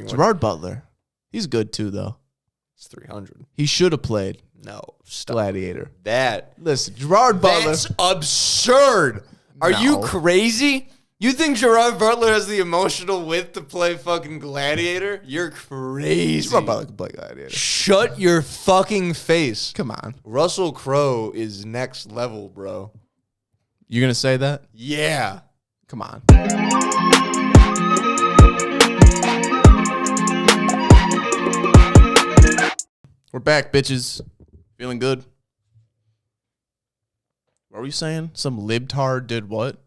Gerard Butler. He's good too, though. It's 300. He should have played Stop. Gladiator. Listen, Gerard Butler. That's absurd. Are you crazy? You think Gerard Butler has the emotional width to play fucking Gladiator? You're crazy. Gerard Butler can play Gladiator. Shut your fucking face. Come on. Russell Crowe is next level, bro. You going to say that? Yeah. Come on. We're back, bitches. Feeling good? What were you saying? Some libtard did what?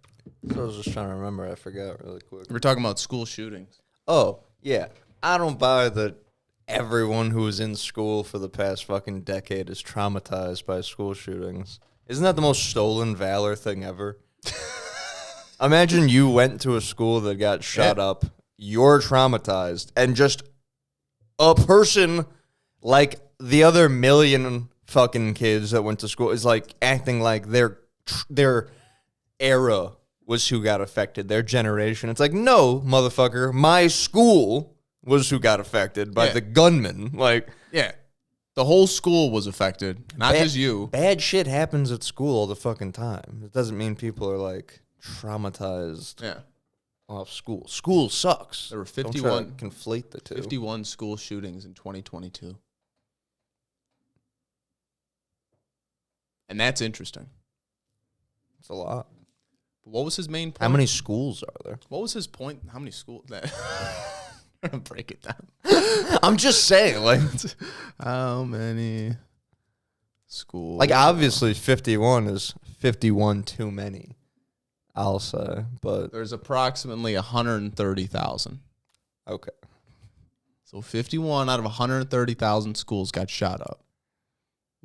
I was just trying to remember. I forgot really quick. We're talking about school shootings. Oh, yeah. I don't buy that everyone who was in school for the past fucking decade is traumatized by school shootings. Isn't that the most stolen valor thing ever? Imagine you went to a school that got shot up. You're traumatized. And just a person like the other million fucking kids that went to school is like acting like their era was who got affected, their generation. It's like, no, motherfucker, my school was who got affected by the gunman. Like, yeah, the whole school was affected, not just you. Bad shit happens at school all the fucking time. It doesn't mean people are like traumatized. Yeah. Off school. School sucks. There were 51 Don't try to conflate the two. 51 school shootings in 2022. And that's interesting. It's a lot. What was his main point? How many schools are there? What was his point? How many schools? I'm gonna break it down. I'm just saying, like, how many schools? like obviously 51 is 51 too many. I'll say, but there's approximately 130,000. Okay. So 51 out of 130,000 schools got shot up.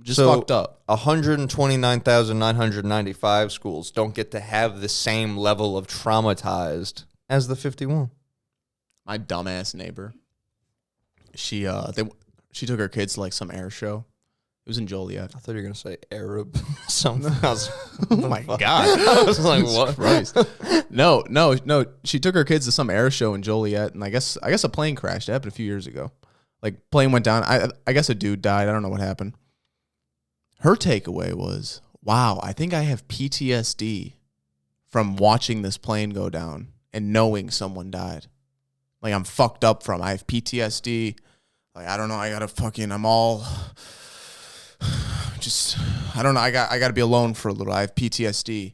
Just fucked up. 129,995 schools don't get to have the same level of traumatized as the 51. My dumbass neighbor, she took her kids to like some air show. It was in Joliet. I thought you were gonna say Arab something. Oh my god! I was like, what? Christ. No. She took her kids to some air show in Joliet, and I guess a plane crashed. It happened a few years ago. Like plane went down. I guess a dude died. I don't know what happened. Her takeaway was, wow, I think I have PTSD from watching this plane go down and knowing someone died. Like, I'm fucked up from. I have PTSD. Like, I don't know. I gotta fucking. I'm all. Just. I don't know. I gotta be alone for a little. I have PTSD.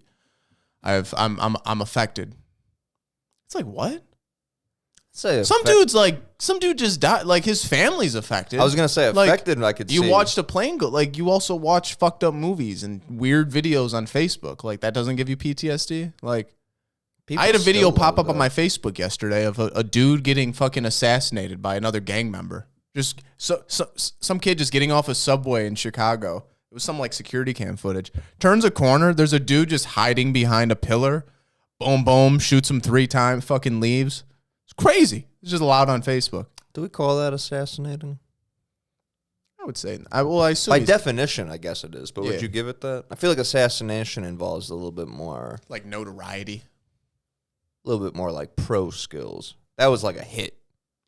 I'm affected. It's like what? Some dude just died. Like his family's affected. I was gonna say affected. Like, I could. You watched a plane go. Like you also watch fucked up movies and weird videos on Facebook. Like that doesn't give you PTSD. Like I had a video pop up on my Facebook yesterday of a dude getting fucking assassinated by another gang member. Just some kid just getting off a subway in Chicago. It was some like security cam footage. Turns a corner. There's a dude just hiding behind a pillar. Boom, boom. Shoots him 3 times. Fucking leaves. It's crazy. It's just allowed on Facebook. Do we call that assassinating? I would say. I assume by definition, I guess it is. But would you give it that? I feel like assassination involves a little bit more like notoriety, a little bit more like pro skills. That was like a hit.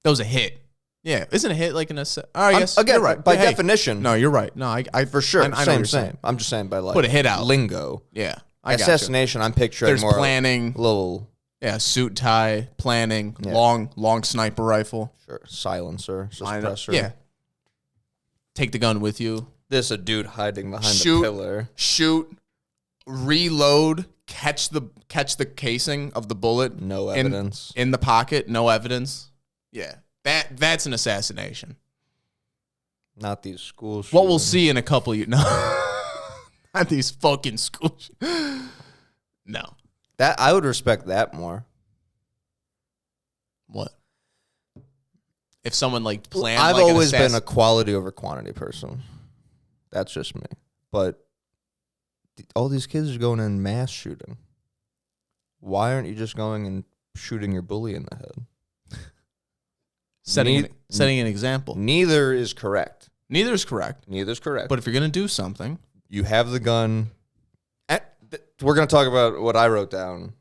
That was a hit. Yeah, isn't a hit like an assassin? I guess again, you're right. By definition. No, you're right. No, I for sure. I know same. I'm just saying by like put a hit out lingo. Yeah, assassination. I'm picturing there's more planning, little. Yeah, suit tie, planning, long sniper rifle. Sure, silencer, suppressor. Yeah. Take the gun with you. This a dude hiding behind a pillar. Shoot, reload, catch the casing of the bullet. No evidence. In the pocket, no evidence. Yeah. That's an assassination. Not these school shootings. What we'll see in a couple of years. No. Not these fucking schools. No. That I would respect that more. What? If someone like planned. I've always been a quality over quantity person. That's just me. But all these kids are going in mass shooting. Why aren't you just going and shooting your bully in the head? Setting an example. Neither is correct. Neither's correct. But if you're gonna do something, you have the gun. We're going to talk about what I wrote down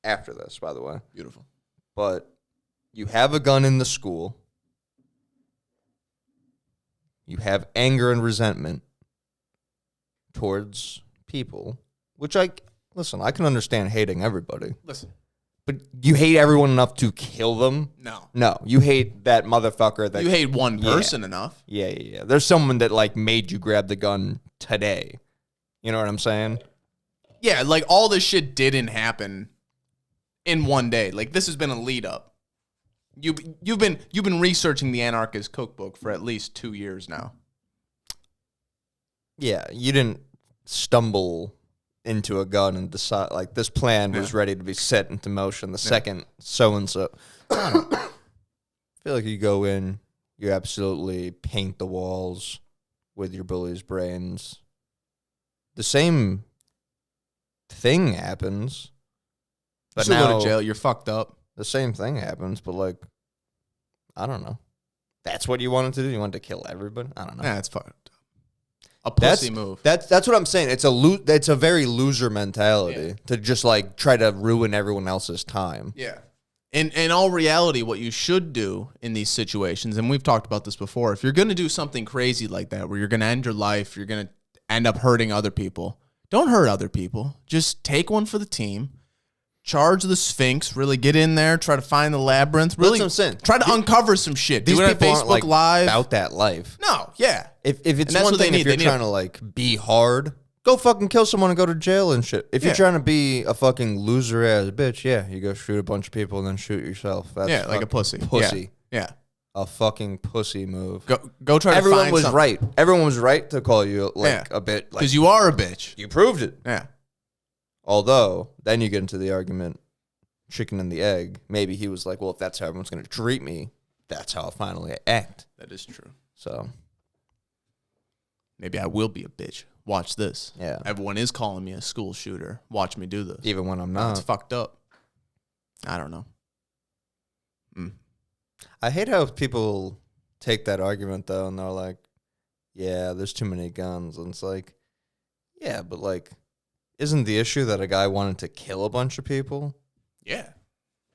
after this, by the way. Beautiful. But you have a gun in the school. you have anger and resentment towards people, which I can understand hating everybody. Listen. But you hate everyone enough to kill them? No, you hate that motherfucker. That you hate one person enough. Yeah. There's someone that like made you grab the gun today. You know what I'm saying? Yeah, like all this shit didn't happen in one day. Like this has been a lead up. You've been researching the Anarchist Cookbook for at least 2 years now. Yeah, you didn't stumble into a gun and decide like this plan was ready to be set into motion the second so-and-so. I feel like you go in, you absolutely paint the walls with your bully's brains. The same thing happens, but you now go to jail, you're fucked up. The same thing happens, but like, I don't know. That's what you wanted to do? You wanted to kill everybody? I don't know. Yeah, it's fucked up. A pussy move. That's what I'm saying. It's a very loser mentality to just like try to ruin everyone else's time. Yeah. In all reality, what you should do in these situations, and we've talked about this before, if you're going to do something crazy like that, where you're going to end your life, you're going to end up hurting other people, don't hurt other people. Just take one for the team. Charge the Sphinx. Really get in there. Try to find the labyrinth. Really That's what I'm saying. Try to uncover some shit. These do it on people aren't Facebook like Live. about that life. No, yeah. If it's one thing, if you're trying to like be hard, go fucking kill someone and go to jail and shit. If you're trying to be a fucking loser ass bitch, you go shoot a bunch of people and then shoot yourself. That's like a pussy. Pussy. Yeah. A fucking pussy move. Go try to find Everyone was something. right. Everyone was right to call you like a bit. Because you are a bitch. You proved it. Yeah. Although, then you get into the argument, chicken and the egg. Maybe he was like, well, if that's how everyone's going to treat me, that's how I'll finally act. That is true. So maybe I will be a bitch. Watch this. Yeah. Everyone is calling me a school shooter. Watch me do this. Even when I'm not. It's fucked up. I don't know. I hate how people take that argument, though, and they're like, yeah, there's too many guns. And it's like, yeah, but like, isn't the issue that a guy wanted to kill a bunch of people? Yeah.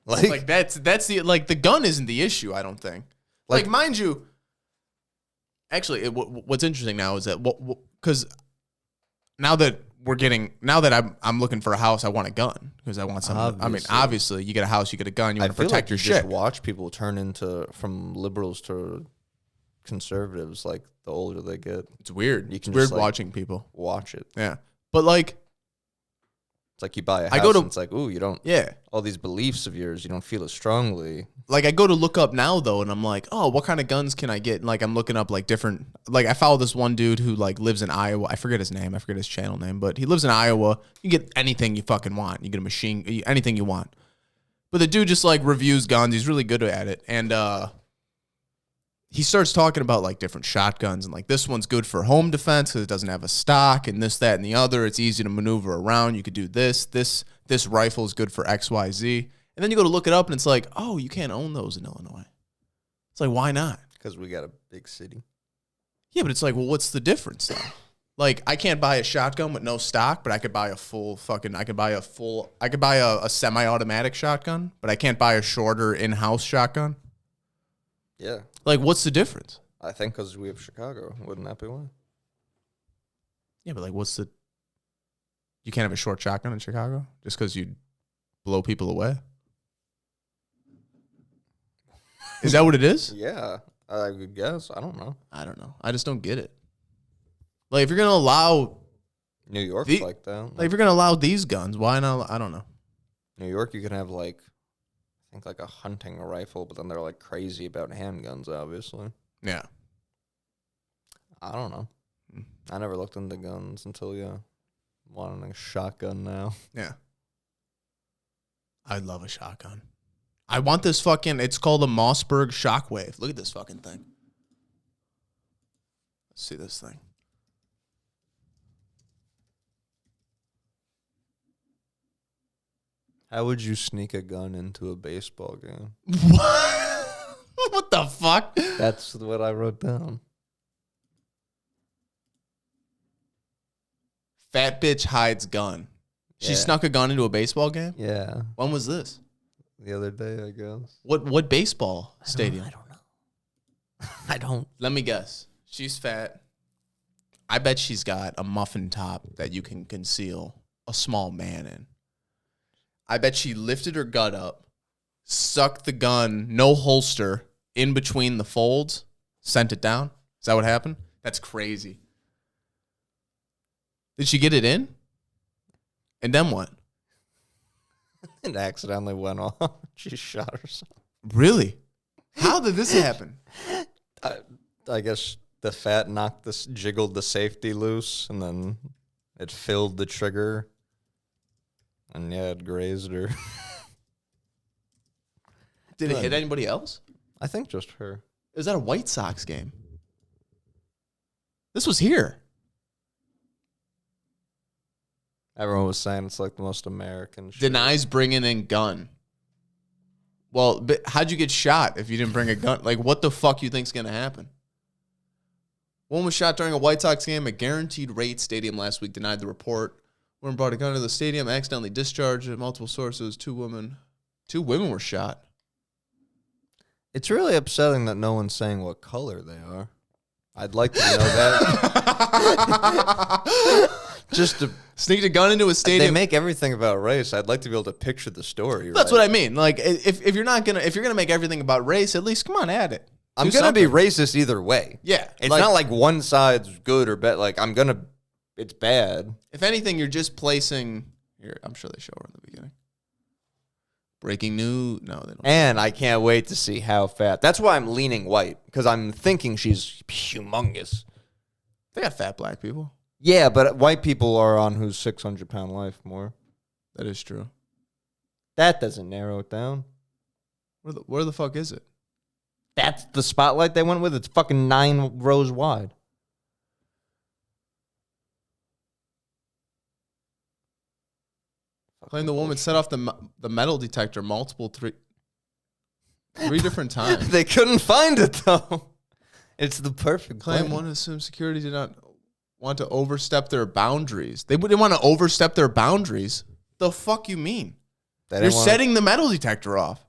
Like that's the, like, the gun isn't the issue, I don't think. Like mind you, actually, what's interesting now is that, because now that I'm looking for a house, I want a gun because I want something. I mean, obviously, you get a house, you get a gun, you want to protect your shit. Just watch people turn into from liberals to conservatives like the older they get. It's weird. You can it's weird just, like, watching people watch it. Yeah, but like, it's like you buy a house and it's like, ooh, you don't. Yeah. All these beliefs of yours, you don't feel as strongly. Like, I go to look up now, though, and I'm like, oh, what kind of guns can I get? And, like, I'm looking up, like, different... Like, I follow this one dude who, like, lives in Iowa. I forget his name. I forget his channel name. But he lives in Iowa. You get anything you fucking want. You get a machine... Anything you want. But the dude just, like, reviews guns. He's really good at it. And he starts talking about, like, different shotguns. And, like, this one's good for home defense because it doesn't have a stock. And this, that, and the other. It's easy to maneuver around. You could do this. This rifle is good for X, Y, Z. And then you go to look it up, and it's like, oh, you can't own those in Illinois. It's like, why not? Because we got a big city. Yeah, but it's like, well, what's the difference, though? Like, I can't buy a shotgun with no stock, but I could buy a a semi-automatic shotgun, but I can't buy a shorter in-house shotgun. Yeah. Like, what's the difference? I think because we have Chicago. Wouldn't that be why? Yeah, but, like, you can't have a short shotgun in Chicago just because you blow people away? Is that what it is? Yeah, I would guess. I don't know. I just don't get it. Like, if you're going to allow... New York like that. Like, if you're going to allow these guns, why not? I don't know. New York, you can have, like, I think, like, a hunting rifle, but then they're, like, crazy about handguns, obviously. Yeah. I don't know. I never looked into guns until, wanting a shotgun now. Yeah. I'd love a shotgun. I want this fucking... It's called a Mossberg Shockwave. Look at this fucking thing. Let's see this thing. How would you sneak a gun into a baseball game? What? What the fuck? That's what I wrote down. Fat bitch hides gun. She snuck a gun into a baseball game? Yeah. When was this? The other day, I guess. What baseball stadium? I don't know. I don't. Let me guess. She's fat. I bet she's got a muffin top that you can conceal a small man in. I bet she lifted her gut up, sucked the gun, no holster, in between the folds, sent it down. Is that what happened? That's crazy. Did she get it in? And then what? It accidentally went off. She shot herself. Really? How did this happen? I guess the fat jiggled the safety loose, and then it filled the trigger. And yeah, it grazed her. Did it hit anybody else? I think just her. Is that a White Sox game? This was here. Everyone was saying it's like the most American shit. Denies bringing in gun. Well, but how'd you get shot if you didn't bring a gun? Like, what the fuck you think's going to happen? One was shot during a White Sox game at Guaranteed Rate Stadium last week, denied the report. One brought a gun to the stadium, accidentally discharged at multiple sources. Two women were shot. It's really upsetting that no one's saying what color they are. I'd like to know that. Just to sneaked a gun into a stadium. They make everything about race. I'd like to be able to picture the story. That's what I mean. Like, if you're gonna make everything about race, at least come on, add it. I'm gonna be racist either way. Yeah, it's not like one side's good or bad. Like it's bad. If anything, you're just placing. Here, I'm sure they show her in the beginning. Breaking news. No, they don't. And I can't wait to see how fat. That's why I'm leaning white, because I'm thinking she's humongous. They got fat black people. Yeah, but white people are on who's 600-pound life more. That is true. That doesn't narrow it down. Where the fuck is it? That's the spotlight they went with. It's fucking 9 rows wide. Claim the woman set off the metal detector three different times. They couldn't find it, though. It's the perfect claim. One assumes security did not want to overstep their boundaries. They wouldn't want to overstep their boundaries. The fuck you mean? You're setting the metal detector off.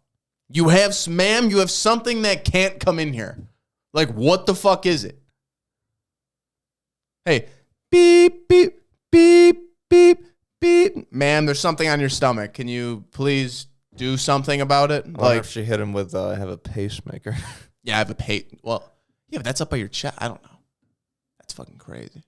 You have something that can't come in here. Like, what the fuck is it? Hey, beep, beep, beep, beep. Beep. Ma'am, there's something on your stomach. Can you please do something about it? I wonder if she hit him with, I have a pacemaker. Yeah, I have a Well, yeah, but that's up by your chest. I don't know. That's fucking crazy.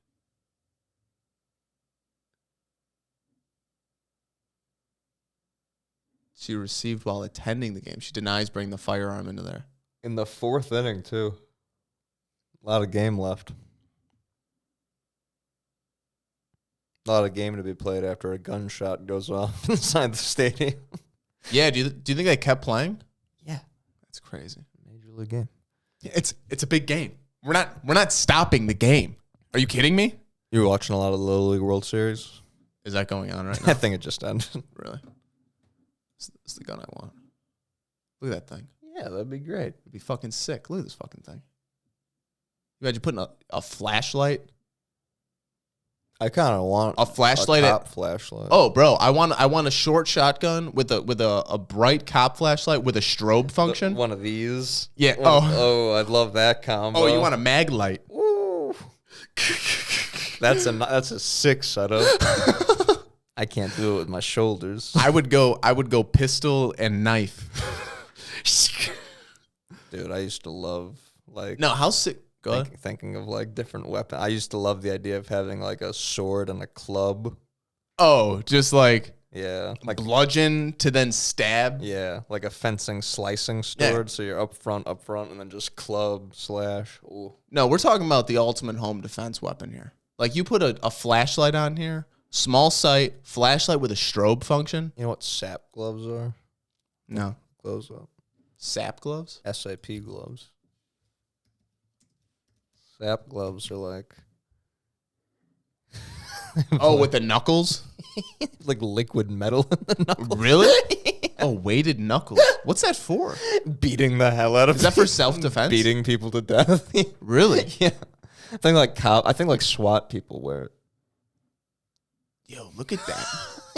She received while attending the game. She denies bringing the firearm into there. In the 4th inning, too. A lot of game left. A lot of game to be played after a gunshot goes off inside the stadium. Yeah, do you think they kept playing? Yeah, that's crazy. Major league game. It's a big game. We're not stopping the game. Are you kidding me? You were watching a lot of the Little League World Series. Is that going on right now? I think it just ended. Really? It's the gun I want. Look at that thing. Yeah, that'd be great. It'd be fucking sick. Look at this fucking thing. You imagine putting a flashlight. I kind of want a flashlight. A cop flashlight. Oh, bro, I want a short shotgun with a bright cop flashlight with a strobe function. One of these. Yeah. I'd love that combo. Oh, you want a mag light? Ooh. That's a sick setup. I can't do it with my shoulders. I would go pistol and knife. Dude, I used to love how sick. Go ahead. Thinking of different weapons. I used to love the idea of having a sword and a club. Oh, just yeah, bludgeon to then stab. Yeah, like a fencing slicing sword. Yeah. So you're up front, and then just club slash. Ooh. No, we're talking about the ultimate home defense weapon here. Like you put a flashlight on here, small sight, flashlight with a strobe function. You know what SAP gloves are? No. Close up. SAP gloves? SAP gloves. SAP gloves are with the knuckles? Like liquid metal in the knuckles. Really? Yeah. Oh, weighted knuckles. What's that for? Beating the hell out of Is that for self-defense? Beating people to death. Really? Yeah. I think SWAT people wear it. Yo, look at that.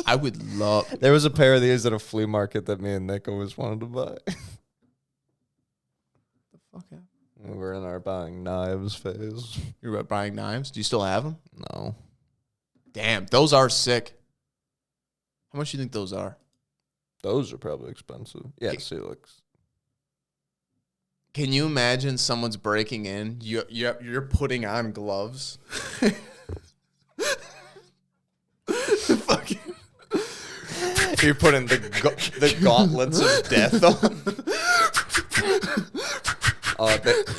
I would love. There was a pair of these at a flea market that me and Nick always wanted to buy. The fuck? We were in our buying knives phase. You were buying knives? Do you still have them? No. Damn, those are sick. How much do you think those are? Those are probably expensive. Yeah, Celix. Can you imagine someone's breaking in? You're putting on gloves. Fucking. You're putting the gauntlets of death on. The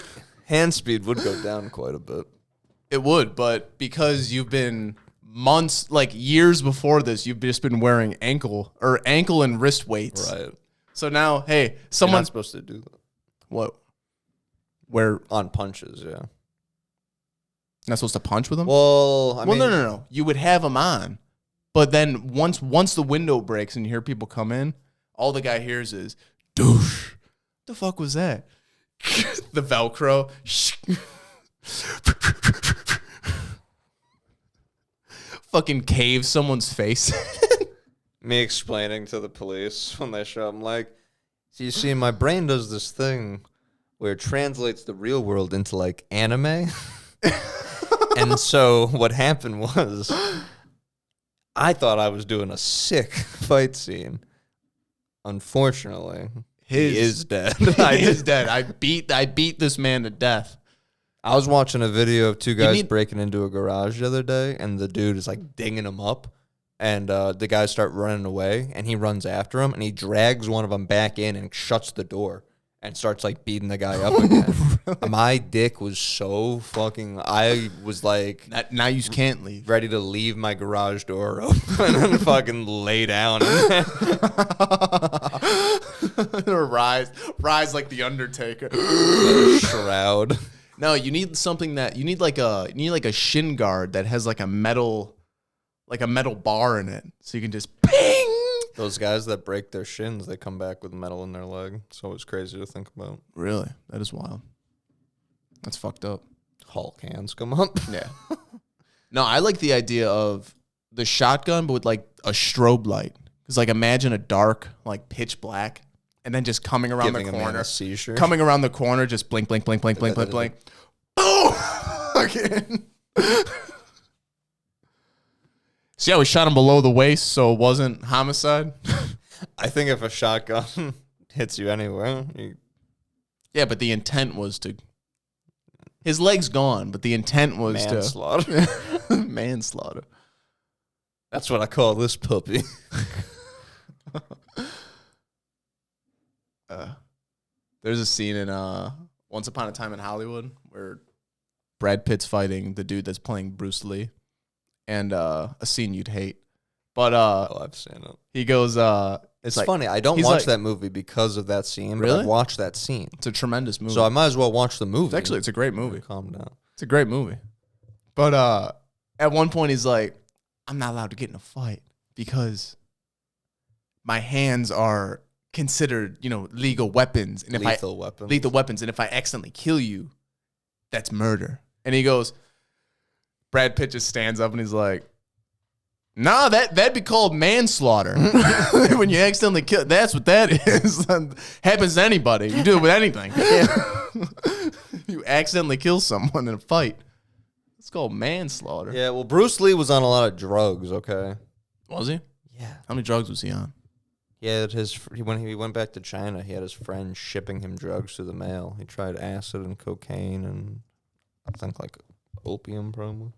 hand speed would go down quite a bit. It would, but because you've been months, like years before this, you've just been wearing ankle and wrist weights. Right. So now, hey, You're not supposed to do that. What? Where on punches, yeah. Not supposed to punch with them? Well, I mean, no. You would have them on, but then once the window breaks and you hear people come in, all the guy hears is douche. What the fuck was that? The Velcro. Fucking cave someone's face. Me explaining to the police when they show up, I'm like, so you see, my brain does this thing where it translates the real world into like anime. And so what happened was I thought I was doing a sick fight scene. Unfortunately, he is dead. He is dead. I beat this man to death. I was watching a video of two guys breaking into a garage the other day, and the dude is like dinging him up, and the guys start running away, and he runs after him, and he drags one of them back in and shuts the door and starts like beating the guy up again. My dick was so fucking. I was like, now you can't leave. Ready to leave my garage door open and fucking lay down. Or rise like the Undertaker. Shroud. No, you need something that you need like a shin guard that has like a metal bar in it, so you can just ping. Those guys that break their shins, they come back with metal in their leg. It's always crazy to think about. Really, that is wild. That's fucked up. Hulk hands come up. Yeah. No, I like the idea of the shotgun, but with like a strobe light. Because like imagine a dark, like pitch black, and then just coming around the corner, a seizure. Coming around the corner, just blink, blink, blink, blink, blink, blink, blink. Boom! Again. See how we shot him below the waist, so it wasn't homicide. I think if a shotgun hits you anywhere, yeah, but the intent was to. His leg's gone, but the intent was manslaughter. Manslaughter. That's what I call this puppy. There's a scene in Once Upon a Time in Hollywood where Brad Pitt's fighting the dude that's playing Bruce Lee, and a scene you'd hate. But I've seen it. He goes, it's like, funny. I don't watch that movie because of that scene. Really? But I watched that scene. It's a tremendous movie. So I might as well watch the movie. It's a great movie. Calm down. It's a great movie. But at one point he's like, I'm not allowed to get in a fight because my hands are considered, legal weapons. And lethal weapons. Lethal weapons. And if I accidentally kill you, that's murder. And he goes, Brad Pitt just stands up and he's like, nah, that'd be called manslaughter. When you accidentally kill, that's what that is. Happens to anybody. You do it with anything. You accidentally kill someone in a fight. It's called manslaughter. Yeah, well, Bruce Lee was on a lot of drugs, okay? Was he? Yeah. How many drugs was he on? He had when he went back to China, he had his friend shipping him drugs through the mail. He tried acid and cocaine and I think like opium probably.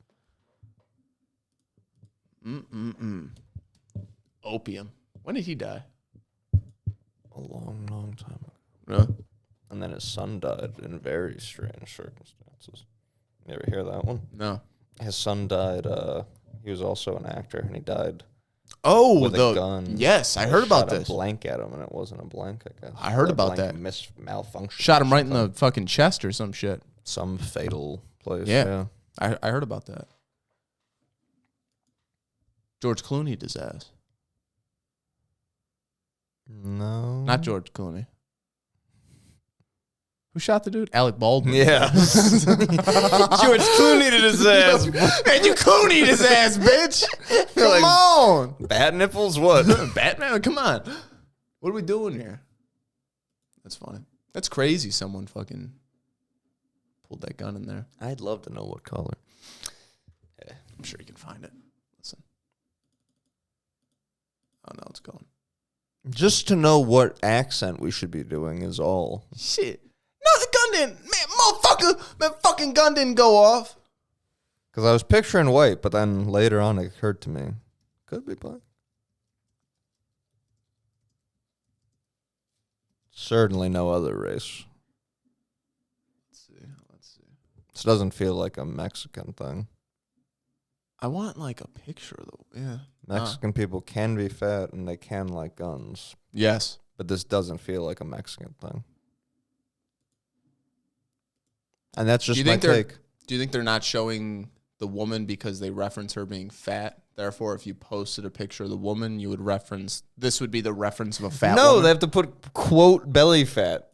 Opium. When did he die? A long, long time ago. Really? And then his son died in very strange circumstances. You ever hear that one? No. His son died. He was also an actor, and he died. Oh, with a gun. Yes, I heard about this. Shot a blank at him, and it wasn't a blank. I guess I heard about that. Malfunction. Shot him right in the fucking chest or some shit. Some fatal place. Yeah. I heard about that. George Clooney his ass. No. Not George Clooney. Who shot the dude? Alec Baldwin. Yeah. George Clooney did his ass. Man, you Clooney'd his ass, bitch. Come on. Bat nipples? What? Batman? Come on. What are we doing here? That's funny. That's crazy. Someone fucking pulled that gun in there. I'd love to know what color. Yeah, I'm sure you can find it. Listen. Oh, no, it's going. Just to know what accent we should be doing is all. Shit. No, the gun didn't. Man, motherfucker, that fucking gun didn't go off. Because I was picturing white, but then later on it occurred to me. Could be black. Certainly no other race. Let's see. This doesn't feel like a Mexican thing. I want like a picture though. Yeah. Mexican people can be fat and they can like guns. Yes. But this doesn't feel like a Mexican thing. And that's just my take. Do you think they're not showing the woman because they reference her being fat? Therefore, if you posted a picture of the woman, you would reference, this would be the reference of a fat woman? No, they have to put, quote, belly fat.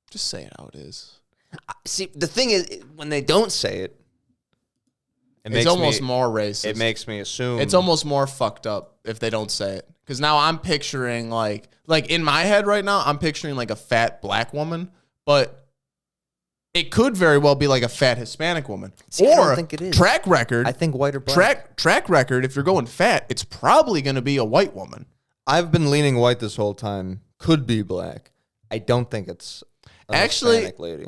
Just say it how it is. See, the thing is, when they don't say it, it's almost more racist. It makes me assume. It's almost more fucked up if they don't say it. Because now I'm picturing, like in my head right now, I'm picturing like a fat black woman, but it could very well be like a fat Hispanic woman. See, or I don't think it is. Track record. I think white or black. Track record, if you're going fat, it's probably going to be a white woman. I've been leaning white this whole time. Could be black. I don't think it's a Hispanic lady.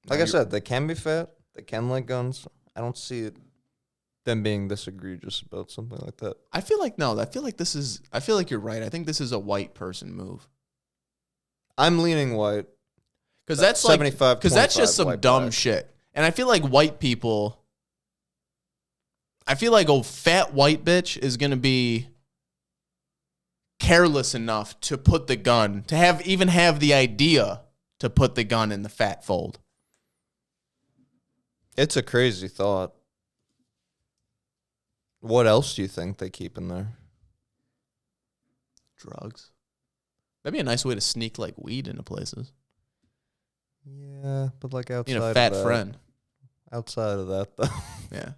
Like I said, they can be fat. They can like guns. I don't see them being this egregious about something like that. I feel like I feel like you're right. I think this is a white person move. I'm leaning white. Because that's like, because that's just some dumb shit. And I feel like white people, I feel like a fat white bitch is going to be careless enough to put the gun, to even have the idea to put the gun in the fat fold. It's a crazy thought. What else do you think they keep in there? Drugs. That'd be a nice way to sneak like weed into places. Yeah, but like outside a fat friend. Outside of that, though. Yeah.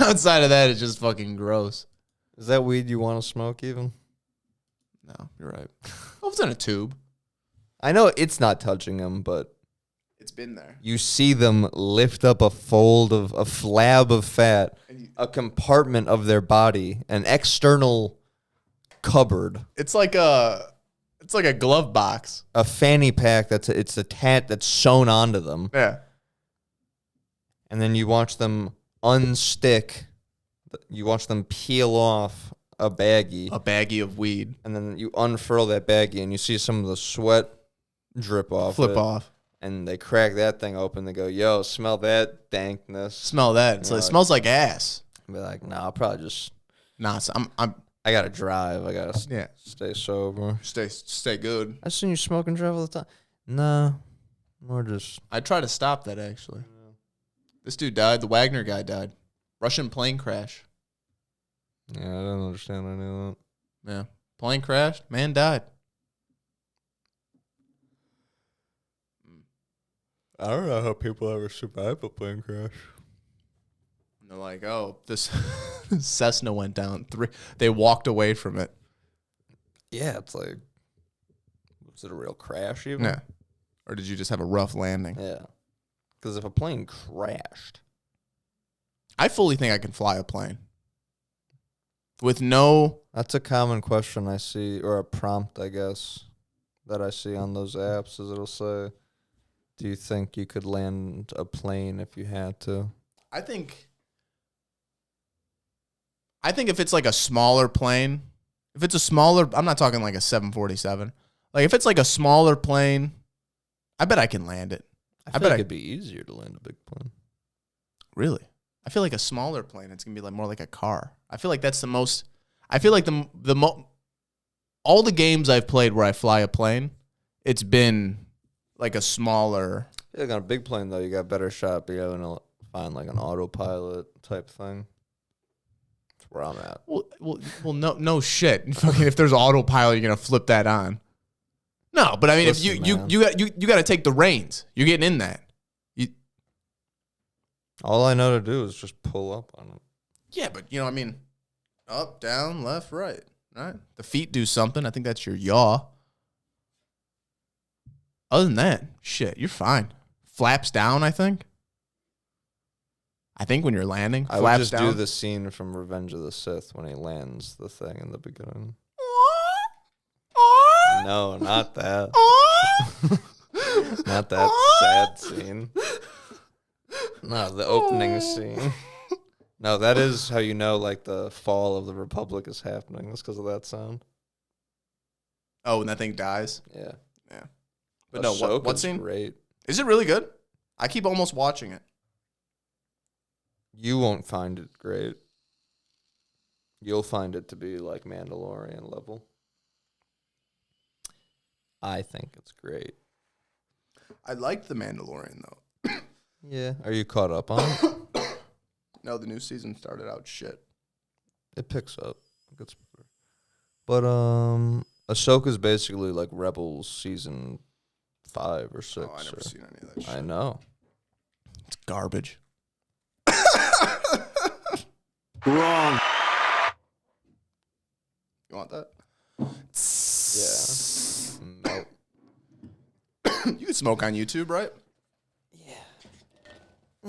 Outside of that, it's just fucking gross. Is that weed you want to smoke even? No, you're right. Oh, it's in a tube. I know it's not touching them, but it's been there. You see them lift up a flab of fat, a compartment of their body, an external cupboard. It's like a glove box. A fanny pack it's a tat that's sewn onto them. Yeah. And then you watch them unstick. You watch them peel off a baggie. A baggie of weed. And then you unfurl that baggie and you see some of the sweat drip off. Flip off. And they crack that thing open. They go, yo, smell that dankness. Smell that. It smells like ass. I'll be like, nah, I'll probably just. Nah, so I gotta drive. I gotta stay sober. Stay good. I seen you smoke and drive all the time. No, more just. I try to stop that actually. Yeah. This dude died. The Wagner guy died. Russian plane crash. Yeah, I don't understand any of that. Yeah, plane crashed. Man died. I don't know how people ever survive a plane crash. And they're like, oh, this Cessna went down. They walked away from it. Yeah, it's like, was it a real crash even? Yeah. Or did you just have a rough landing? Yeah. Because if a plane crashed. I fully think I can fly a plane. With no... That's a common question I see, or a prompt, I guess, that I see on those apps, is it'll say, do you think you could land a plane if you had to? I think if it's like a smaller plane, if it's a smaller, I'm not talking like a 747. Like if it's like a smaller plane, I bet I can land it. I bet it'd be easier to land a big plane. Really? I feel like a smaller plane, it's going to be like more like a car. I feel like that's the most, I feel like all the games I've played where I fly a plane, it's been like a smaller. Yeah, on a big plane though, you got a better shot being able to find like an autopilot type thing. That's where I'm at. Well, no shit. Fucking, if there's autopilot, you're gonna flip that on. No, but I mean, Listen, if you got to take the reins. You're getting in that. All I know to do is just pull up on it. Yeah, but I mean, up, down, left, right. The feet do something. I think that's your yaw. Other than that, shit, you're fine. Flaps down, I think. I think when you're landing, I flaps would just down. do the scene from Revenge of the Sith when he lands the thing in the beginning. No, not that. Not that sad scene. No, the opening scene. No, that is how you know, like, the fall of the Republic is happening. It's because of that sound. Oh, when that thing dies? Yeah. But no, what scene? Great. Is it really good? I keep almost watching it. You won't find it great. You'll find it to be like Mandalorian level. I think it's great. I liked The Mandalorian, though. Yeah. Are you caught up on it? No, the new season started out shit. It picks up. It gets better. But Ahsoka's basically like Rebels season 5 or 6. Oh, I never seen any of that shit. I know. It's garbage. Wrong. You want that? Yeah. Melt. You can smoke on YouTube, right?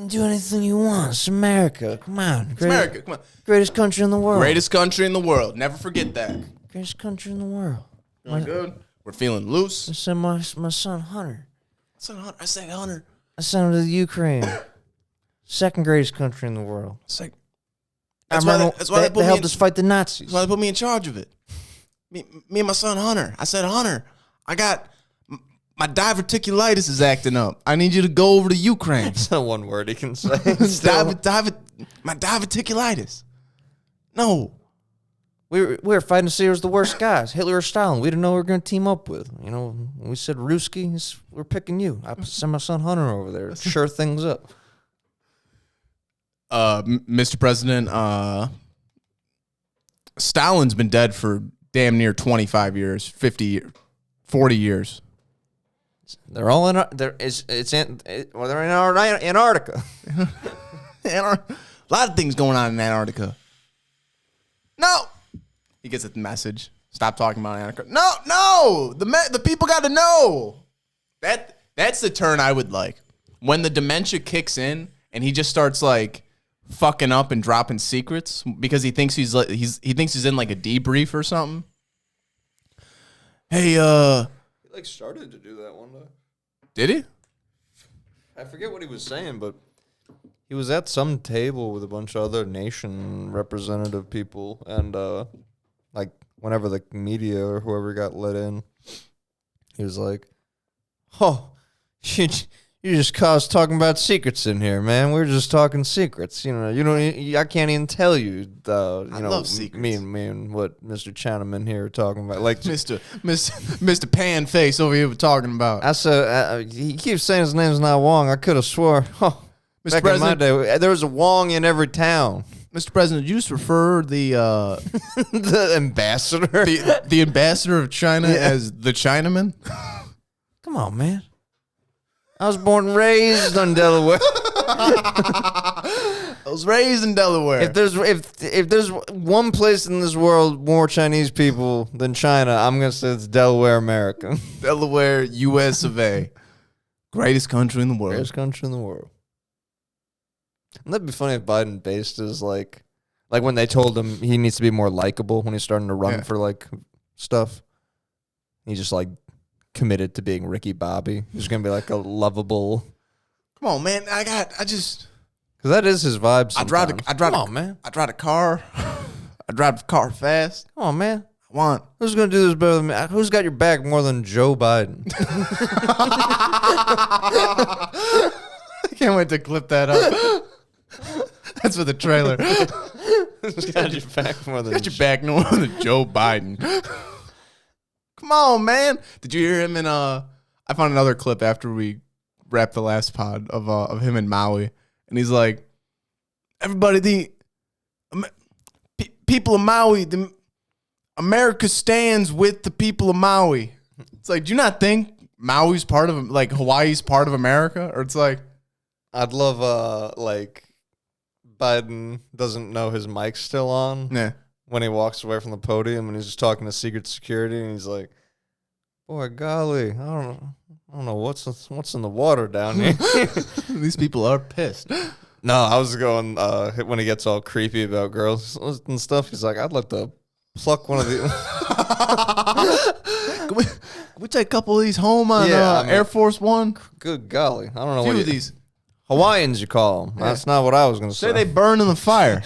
Do anything you want. It's America. Come on. It's America. Come on. Greatest country in the world. Greatest country in the world. Never forget that. Greatest country in the world. Feeling good. We're feeling loose. I sent my son Hunter. I say Hunter. I sent him to the Ukraine. Second greatest country in the world. It's like, That's why they helped us fight the Nazis. That's why they put me in charge of it. Me and my son Hunter. I said, Hunter, I got my diverticulitis is acting up. I need you to go over to Ukraine. That's not one word he can say. My diverticulitis. No. We were fighting to see who was the worst guys, Hitler or Stalin. We didn't know we were going to team up with. You know, when we said Ruski, we're picking you. I sent my son Hunter over there to sure things up. Mr. President, Stalin's been dead for damn near 25 years, 50 years, 40 years. They're all in. They're in Antarctica. A lot of things going on in Antarctica. No, he gets the message. Stop talking about Antarctica. No, the people got to know. That's the turn I would like when the dementia kicks in and he just starts like fucking up and dropping secrets because he thinks he's in like a debrief or something. Hey, He like started to do that one day. Did he? I forget what he was saying, but he was at some table with a bunch of other nation representative people, and like whenever the media or whoever got let in, he was like, "Oh, you just caused talking about secrets in here, man. We're just talking secrets. I can't even tell you. I love secrets. Me and what Mr. Chinaman here are talking about, like Mr. Pan Face over here we're talking about. I said, he keeps saying his name's not Wong. I could have swore. Oh, Mr. back President, in my day, there was a Wong in every town. Mr. President, did you just refer the The ambassador, the ambassador of China as the Chinaman? Come on, man. I was born and raised in Delaware. I was raised in Delaware. If there's one place in this world more Chinese people than China, I'm gonna say it's Delaware, America. Delaware, U.S. of A. Greatest country in the world. Greatest country in the world. Wouldn't that be funny if Biden based his like when they told him he needs to be more likable when he's starting to run for like stuff. He just like committed to being Ricky Bobby. He's gonna be like a lovable. Come on, man. Because that is his vibe. I drive a car. I drive a car fast. Come on, man. Who's gonna do this better than me? Who's got your back more than Joe Biden? I can't wait to clip that up. That's for the trailer. Who's got your back more than Joe Biden? Come on, man. Did you hear him in I found another clip after we wrapped the last pod of him in Maui. And he's like, everybody, people of Maui, America stands with the people of Maui. It's like, do you not think Maui's part of, like, Hawaii's part of America? Or it's like, I'd love, like, Biden doesn't know his mic's still on. Yeah. When he walks away from the podium and he's just talking to Secret Security and he's like, boy, golly, I don't I don't know what's in the water down here. These people are pissed. No, I was going when he gets all creepy about girls and stuff. He's like, I'd like to pluck one of the. Can we take a couple of these home on Air Force One? Good golly, I don't know Few what of these. Hawaiians you call them. That's not what I was going to say. Say they burn in the fire.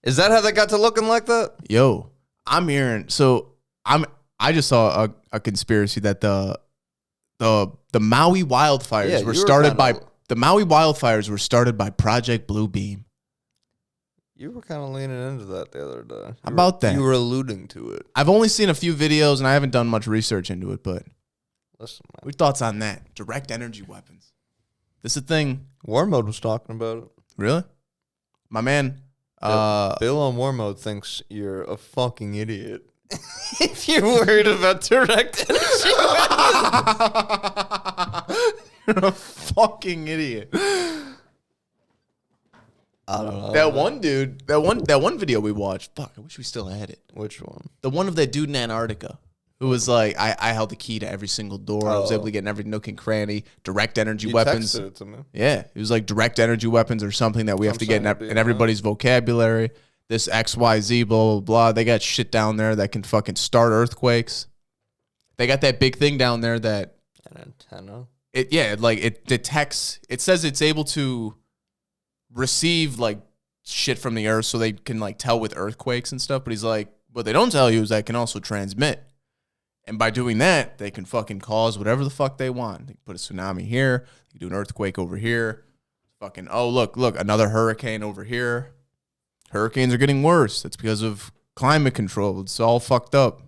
Is that how they got to looking like that? Yo, I'm hearing. So I just saw a conspiracy that the Maui wildfires were started by the Maui wildfires were started by Project Bluebeam. You were kind of leaning into that the other day. How about that? You were alluding to it. I've only seen a few videos and I haven't done much research into it, but Listen, man. what are your thoughts on that? Direct energy weapons. This is a thing. War Mode was talking about it. Really? My man. Bill on War Mode thinks you're a fucking idiot. If you're worried about direct energy You're a fucking idiot. I don't know. That one dude, that one video we watched. Fuck, I wish we still had it. Which one? The one of that dude in Antarctica who was like, I held the key to every single door. I was able to get in every nook and cranny. Direct energy weapons. Texted it to me. Yeah, it was like direct energy weapons or something that we have to get in everybody's vocabulary. This XYZ, blah, blah, blah. They got shit down there that can fucking start earthquakes. They got that big thing down there that... An antenna? It detects... It says it's able to receive, like, shit from the earth so they can, like, tell with earthquakes and stuff. But he's like, what they don't tell you is that it can also transmit. And by doing that, they can fucking cause whatever the fuck they want. They can put a tsunami here. They can do an earthquake over here. Fucking, oh, look, another hurricane over here. Hurricanes are getting worse. That's because of climate control. It's all fucked up.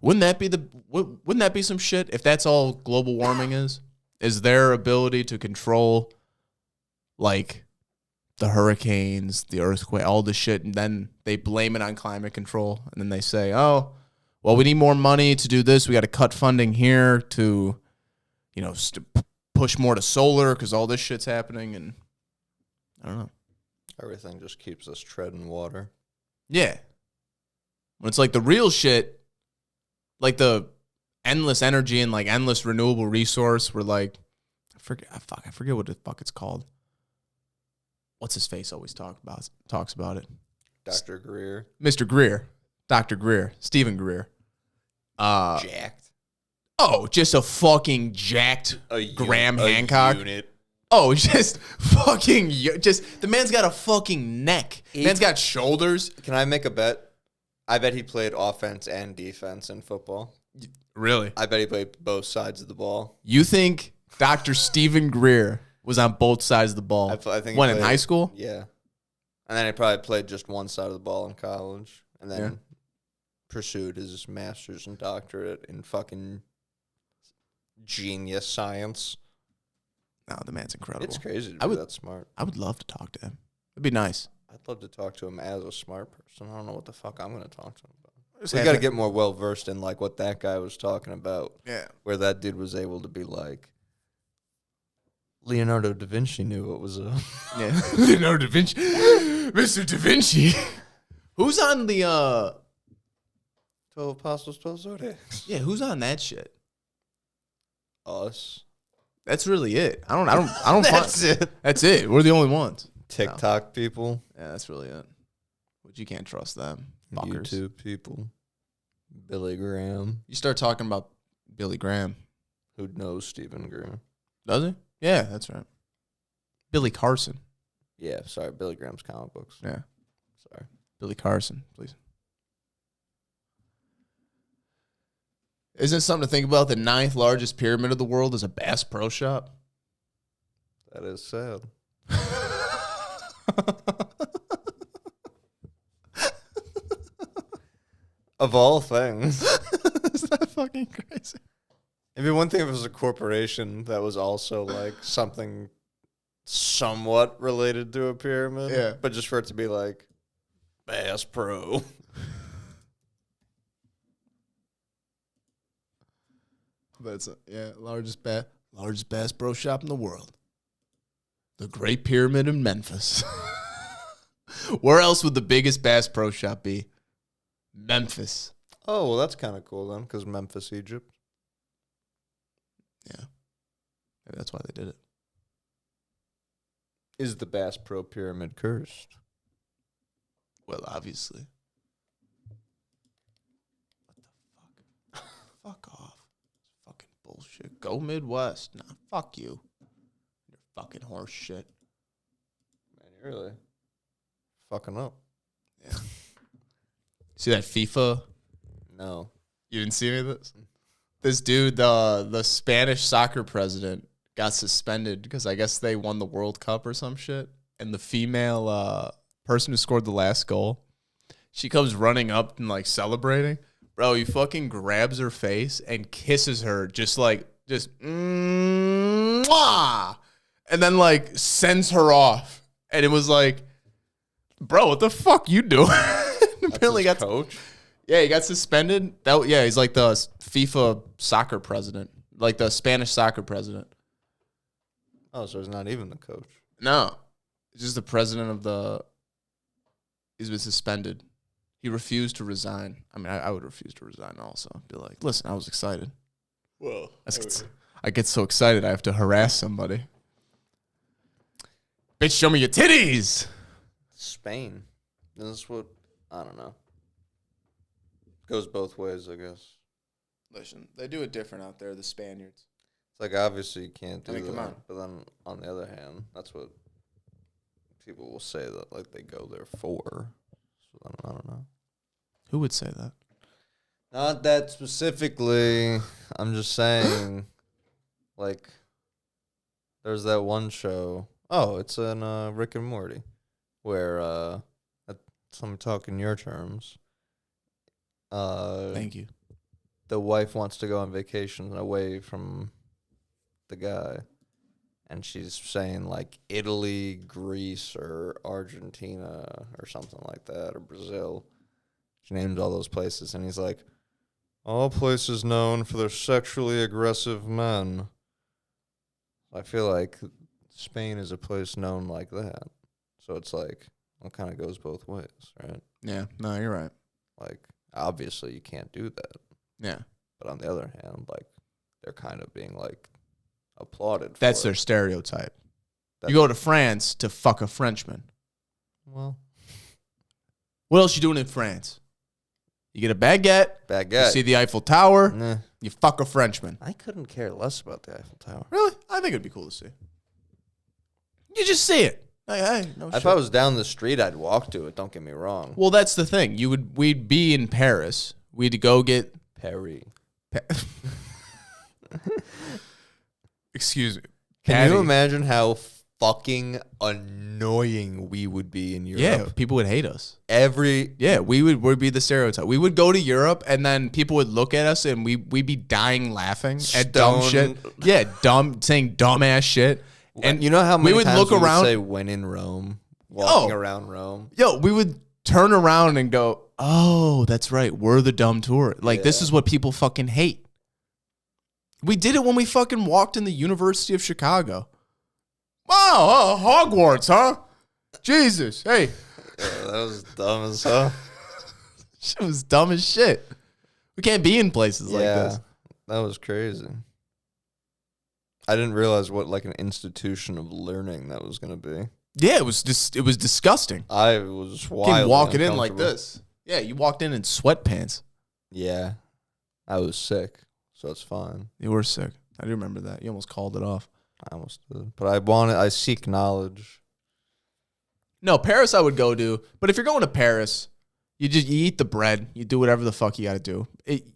Wouldn't that be some shit if that's all global warming is? Is their ability to control like the hurricanes, the earthquake, all the shit, and then they blame it on climate control, and then they say, "Oh, well, we need more money to do this. We got to cut funding here to, you know, push more to solar because all this shit's happening." And I don't know. Everything just keeps us treading water. Yeah. When it's like the real shit, like the endless energy and like endless renewable resource, we're like, I forget what the fuck it's called. What's his face always talks about it? Dr. Greer. Mr. Greer. Dr. Greer. Stephen Greer. Jacked. Oh, just a fucking jacked Graham Hancock. Unit. Oh, just fucking, the man's got a fucking neck. Man's got shoulders. Can I make a bet? I bet he played offense and defense in football. Really? I bet he played both sides of the ball. You think Dr. Stephen Greer was on both sides of the ball? I think when in high school? Yeah. And then he probably played just one side of the ball in college. And then pursued his master's and doctorate in fucking genius science. No, the man's incredible. It's crazy to be that smart. I would love to talk to him. It'd be nice. I'd love to talk to him as a smart person. I don't know what the fuck I'm going to talk to him about. We got to get more well-versed in like what that guy was talking about. Yeah. Where that dude was able to be like, Leonardo da Vinci knew what was a... Yeah. Leonardo da Vinci. Mr. Da Vinci. Who's on the... 12 Apostles, 12 Zodiacs. Yeah, who's on that shit? Us. That's really it. I don't That's it. That's it. We're the only ones. TikTok people. Yeah, that's really it. But you can't trust them. Fuckers. YouTube people. Billy Graham. You start talking about Billy Graham. Who knows Stephen Graham? Does he? Yeah, that's right. Billy Carson. Yeah, sorry. Billy Graham's comic books. Yeah. Sorry. Billy Carson, please. Isn't it something to think about? The 9th largest pyramid of the world is a Bass Pro Shop. That is sad. Of all things. Is that fucking crazy? It'd be one thing if it was a corporation that was also like something somewhat related to a pyramid. Yeah. But just for it to be like Bass Pro. But it's largest Bass Pro Shop in the world. The Great Pyramid in Memphis. Where else would the biggest Bass Pro Shop be? Memphis. Oh, well, that's kind of cool then, because Memphis, Egypt. Yeah. Maybe that's why they did it. Is the Bass Pro Pyramid cursed? Well, obviously. What the fuck? Fuck off. Fucking bullshit. Go Midwest. Nah, fuck you. You're fucking horse shit. Man, you're really fucking up. Yeah. See that FIFA? No. You didn't see any of this? This dude, the Spanish soccer president, got suspended because I guess they won the World Cup or some shit. And the female person who scored the last goal, she comes running up and like celebrating. Bro, he fucking grabs her face and kisses her just mwah! And then like sends her off. And it was like, bro, what the fuck you doing? Apparently got coach. Yeah, he got suspended. He's like the FIFA soccer president, like the Spanish soccer president. Oh, so he's not even the coach. No, he's just the president of the. He's been suspended. He refused to resign. I mean, I would refuse to resign also. Be like, listen, I was excited. Well, I get so excited I have to harass somebody. Bitch, show me your titties. Spain. This is what, I don't know. Goes both ways, I guess. Listen, they do it different out there, the Spaniards. It's like, obviously you can't do that. Come on. But then, on the other hand, that's what people will say that, like, they go there for. So I don't know. Who would say that? Not that specifically. I'm just saying, like, there's that one show. Oh, it's in Rick and Morty, where, I'm talking your terms. Thank you. The wife wants to go on vacation away from the guy, and she's saying like Italy, Greece, or Argentina, or something like that, or Brazil. She names all those places, and he's like, all places known for their sexually aggressive men. I feel like Spain is a place known like that. So it's like, it kind of goes both ways, right? Yeah, no, you're right. Like, obviously you can't do that. Yeah. But on the other hand, like, they're kind of being, like, applauded for That's it. their stereotype. That's You go to France to fuck a Frenchman. Well, What else you doing in France? You get a baguette. baguette. You see the Eiffel Tower. Nah. You fuck a Frenchman. I couldn't care less about the Eiffel Tower. Really? I think it'd be cool to see. You just see it. Hey, no If shit. I was down the street, I'd walk to it. Don't get me wrong. Well, that's the thing. We'd be in Paris. We'd go get. Perry. Excuse me. Can Patty. you imagine how fucking annoying we would be in Europe? Yeah, people would hate us. We'd be the stereotype. We would go to Europe, and then people would look at us, and we'd be dying laughing at dumb shit. Yeah, saying dumbass shit. And you know how many we would times look we would around. say when in Rome, walking around Rome? Yo, we would turn around and go, oh, that's right. We're the dumb tourist. Like, this is what people fucking hate. We did it when we fucking walked in the University of Chicago. Wow, Hogwarts, huh? Jesus, hey. Yeah, that was dumb as hell. Shit was dumb as shit. We can't be in places like this. That was crazy. I didn't realize what like an institution of learning that was going to be. Yeah, it was disgusting. I was Came wildly walking in like uncomfortable. this. Yeah, you walked in sweatpants. Yeah, I was sick, so it's fine. You were sick. I do remember that. You almost called it off. I almost did, but I seek knowledge. No, Paris I would go to, but if you're going to Paris, you eat the bread, you do whatever the fuck you got to do.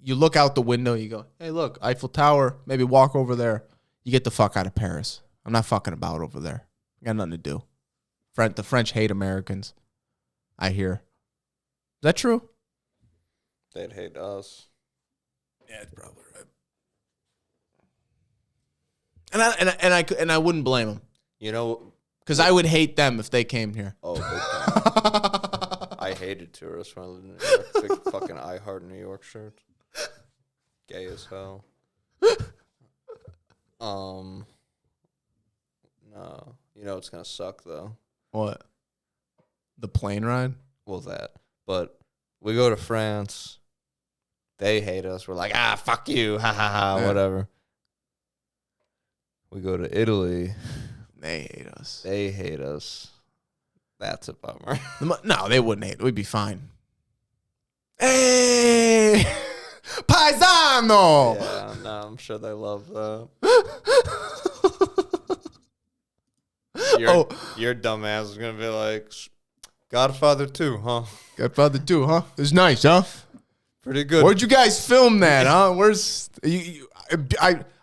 You look out the window, you go, hey, look, Eiffel Tower, maybe walk over there. You get the fuck out of Paris. I'm not fucking about over there. I got nothing to do. The French hate Americans, I hear. Is that true? They'd hate us. Yeah, it's probably right. And I wouldn't blame them. You know, because I would hate them if they came here. Oh, big time. I hated tourists when I lived in New York. Big fucking I Heart New York shirt. Gay as hell. No. You know it's gonna suck though. What? The plane ride? Well, that. But we go to France. They hate us. We're like, fuck you. Ha ha ha. Yeah. Whatever. We go to Italy. They hate us. They hate us. That's a bummer. No, they wouldn't hate. We'd be fine. Hey, paisano. Yeah, no, I'm sure they love that. Your dumbass is gonna be like, Godfather 2, huh? Godfather 2, huh? It's nice, huh? Pretty good. Where'd you guys film that, huh? Where's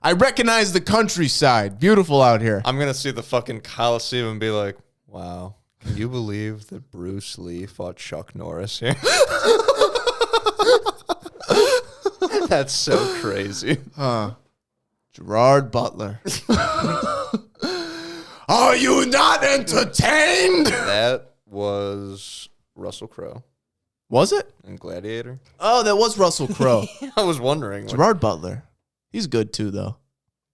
I recognize the countryside. Beautiful out here. I'm gonna see the fucking Coliseum and be like, wow, can you believe that Bruce Lee fought Chuck Norris here? That's so crazy. Huh. Gerard Butler. Are you not entertained? That was Russell Crowe Was it? in Gladiator. Oh, that was Russell Crowe. I was wondering. Gerard Butler. He's good too, though.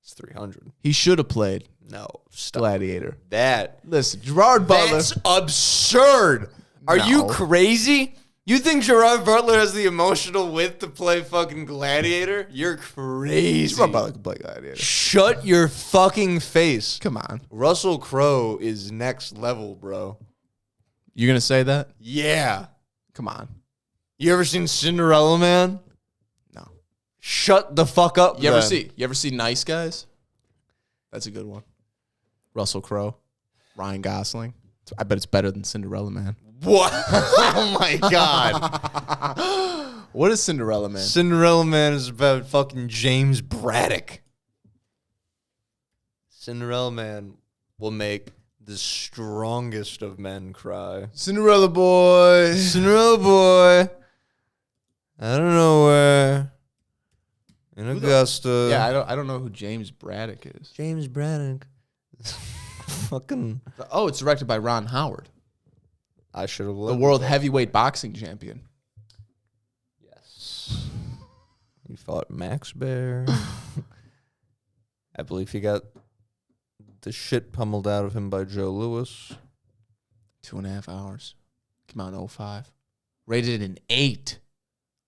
It's 300. He should have played No, stop. Gladiator. That. Listen, Gerard Butler. That's absurd. Are you No. crazy? You think Gerard Butler has the emotional width to play fucking Gladiator? You're crazy. Gerard Butler can play Gladiator. Shut your fucking face. Come on. Russell Crowe is next level, bro. You gonna say that? Yeah. Come on. You ever seen Cinderella Man? No. Shut the fuck up. You ever then. see Nice Guys? That's a good one. Russell Crowe, Ryan Gosling. I bet it's better than Cinderella Man. What? Oh my god. What is Cinderella Man? Cinderella Man is about fucking James Braddock. Cinderella Man will make the strongest of men cry. Cinderella boy. Cinderella boy. I don't know where. In Augusta. Yeah, I don't know who James Braddock is. James Braddock. Fucking. Oh, it's directed by Ron Howard, I should have the world heavyweight boxing champion. Yes. He fought Max Bear. I believe he got the shit pummeled out of him by Joe Louis. 2.5 hours. Came out in 2005. Rated an 8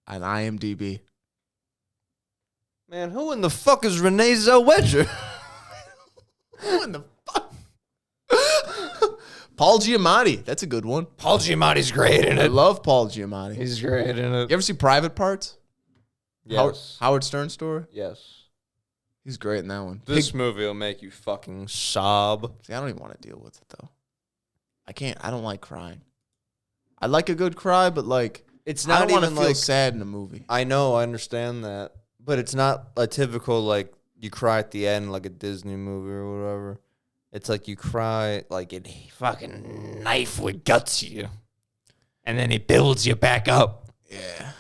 on IMDb. Man, who in the fuck is Renee Zellweger? Who in the fuck? Paul Giamatti. That's a good one. Paul Giamatti's great in I it. love Paul Giamatti. He's great in it. You ever see Private Parts? Yes. Howard Stern story? Yes. He's great in that one. This movie will make you fucking sob. See, I don't even want to deal with it, though. I don't like crying. I like a good cry, but, like, It's I not don't want to even feel like sad in a movie. I know, I understand that, but it's not a typical like you cry at the end like a Disney movie or whatever. It's like you cry like it fucking knife would guts you, and then it builds you back up. Yeah.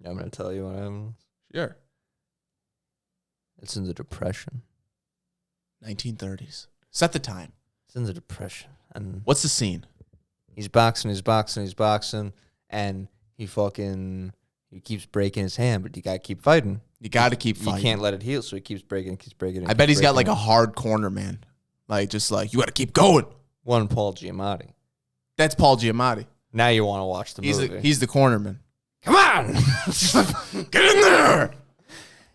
I'm gonna tell you what happened. Sure. It's in the Depression. 1930s. Set the time. It's in the Depression, and What's the scene? he's boxing, and he keeps breaking his hand, but you gotta keep fighting. You got to keep You fighting. can't let it heal, so he keeps breaking it. I bet he's got like a hard corner man. Like, just like, you got to keep going. one Paul Giamatti. That's Paul Giamatti. Now you want to watch the movie. He's the cornerman. Come on! Get in there.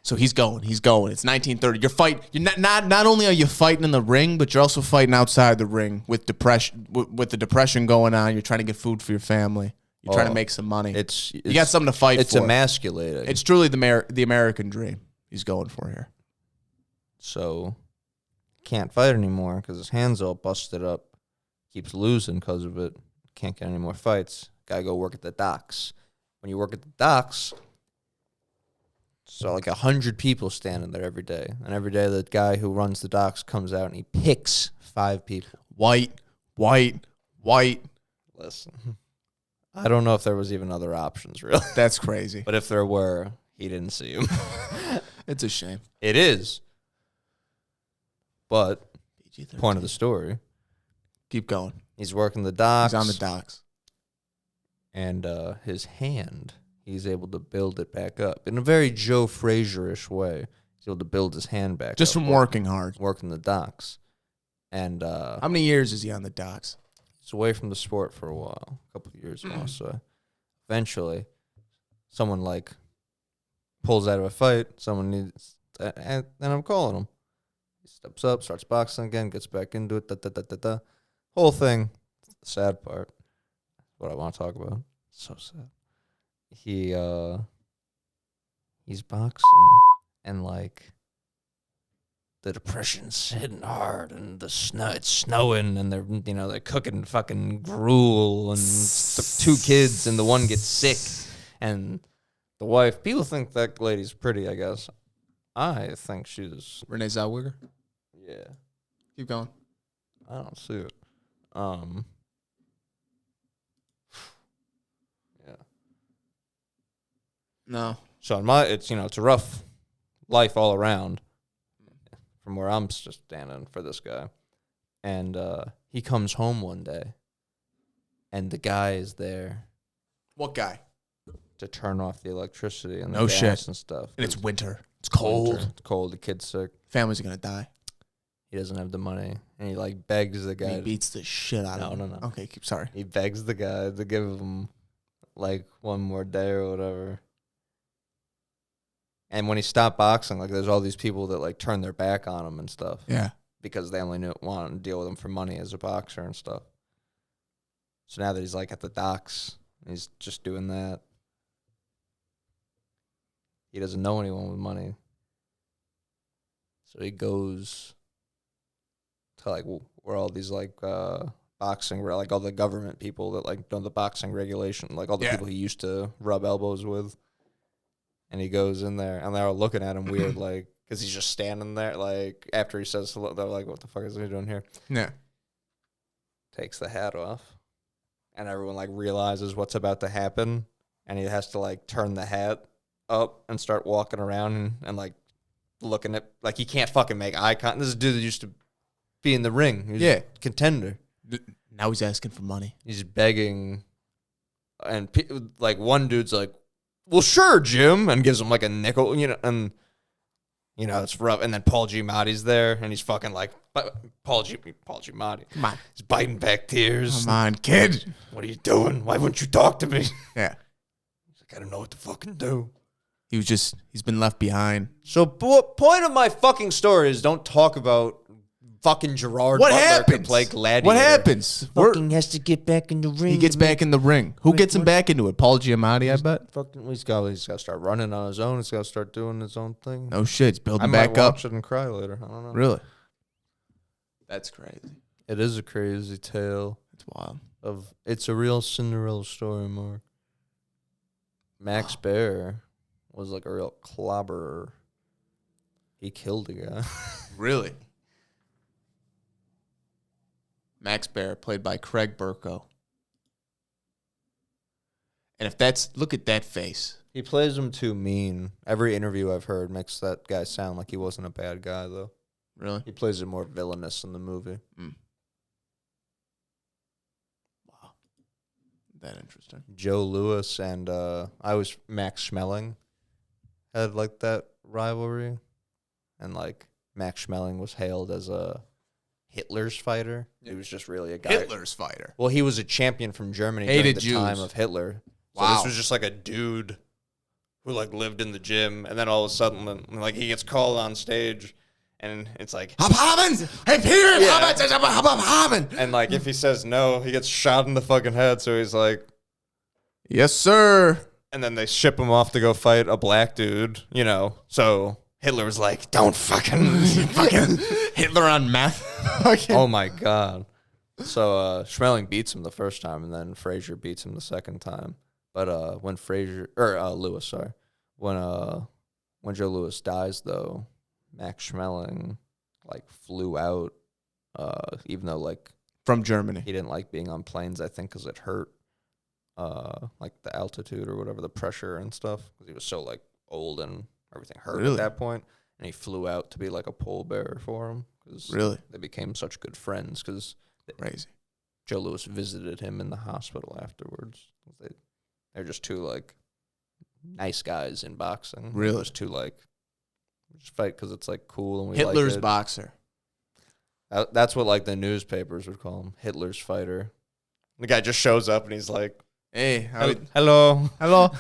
So he's going. It's 1930. You're not only are you fighting in the ring, but you're also fighting outside the ring with depression. With the depression going on, you're trying to get food for your family. You're trying to make some money. You got something to fight for. It's emasculating. It's truly the American dream he's going for here. So, can't fight anymore because his hand's all busted up. Keeps losing because of it. Can't get any more fights. Gotta go work at the docks. When you work at the docks, so like 100 people standing there every day. And every day the guy who runs the docks comes out and he picks 5 people. White. Listen, I don't know if there was even other options, really. That's crazy. But if there were, he didn't see him. It's a shame. It is. But, point of the story, Keep going. he's working the docks. He's on the docks. And his hand, he's able to build it back up in a very Joe Frazier-ish way. He's able to build his hand back Just up. from working hard. Working the docks. And How many years is he on the docks? he's away from the sport for a while, a couple of years now. So eventually, someone like pulls out of a fight. Someone needs, and I'm calling him. steps up, starts boxing again, gets back into it. Whole thing. The sad part. What I want to talk about. So sad. He's boxing and like the depression's hitting hard and it's snowing and they're cooking fucking gruel and two kids and the one gets sick and the wife. People think that lady's pretty, I guess. I think she's Renee Zellweger. Yeah. Keep going. I don't see it. Yeah. No. So it's a rough life all around from where I'm just standing for this guy. And he comes home one day and the guy is there. What guy? To turn off the electricity and the No gas shit. and stuff. And it's winter. It's cold. It's cold. The kid's sick. Family's gonna die. He doesn't have the money. And he like begs the guy. He beats the shit out of him. No. Okay, sorry. He begs the guy to give him like one more day or whatever. And when he stopped boxing, like there's all these people that like turn their back on him and stuff. Yeah. Because they only wanted to deal with him for money as a boxer and stuff. So now that he's like at the docks, he's just doing that. He doesn't know anyone with money. So he goes to like where all these like boxing, where like all the government people that like know the boxing regulation, like all the people he used to rub elbows with. And he goes in there, and they're all looking at him weird, like, because he's just standing there, like, after he says hello, they're like, what the fuck is he doing here? Yeah. Takes the hat off, and everyone, like, realizes what's about to happen, and he has to, like, turn the hat up and start walking around and like, looking at, like, he can't fucking make eye contact. This is a dude that used to be in the ring. He was a contender. Now he's asking for money. He's begging, and, like, one dude's like, well, sure, Jim, and gives him like a nickel, and it's rough. And then Paul Giamatti's there, and he's fucking like Paul Giamatti. Come on, he's biting back tears. Come on, kid. What are you doing? Why wouldn't you talk to me? Yeah, he's like, I don't know what to fucking do. He's been left behind. So, point of my fucking story is don't talk about fucking Gerard What Butler happens? could play Gladiator. What happens? Fucking has to get back in the ring. He gets back in the ring. Who gets him back into it? Paul Giamatti, I bet. Fucking, he's got to start running on his own. He's got to start doing his own thing. No shit. He's building I back might up. watch it and cry later. I don't know. Really? That's crazy. It is a crazy tale. It's wild. It's a real Cinderella story, Mark. Max Baer was like a real clobberer. He killed a guy. Really? Max Baer, played by Craig Burko. And look at that face. He plays him too mean. Every interview I've heard makes that guy sound like he wasn't a bad guy, though. Really? He plays him more villainous in the movie. Mm. Wow. That interesting. Joe Louis and Max Schmeling had like that rivalry. And like Max Schmeling was hailed as a Hitler's fighter. He was just really a guy. Hitler's fighter. Well, he was a champion from Germany Hated during the Jews. time of Hitler. So Wow. this was just like a dude who like lived in the gym, and then all of a sudden, like he gets called on stage, and it's like, and like if he says no, he gets shot in the fucking head. So he's like, yes, sir. and then they ship him off to go fight a black dude, So Hitler was like, don't fucking Hitler on meth. Oh my god. So Schmeling beats him the first time, and then Frazier beats him the second time. But when Lewis, sorry, when Joe Louis dies, though, Max Schmeling like flew out, even though like From Germany. he didn't like being on planes, I think, because it hurt, like the altitude or whatever, the pressure and stuff, because he was so like old and everything hurt Really? at that point, and he flew out to be like a pallbearer for him. Really? They became such good friends because Crazy. Joe Louis visited him in the hospital afterwards. They're just two like nice guys in boxing. Really? Just two like just fight because it's like cool and we Hitler's like it. boxer. That's what like the newspapers would call him, Hitler's fighter. The guy just shows up and he's like Hey, Hello. hello.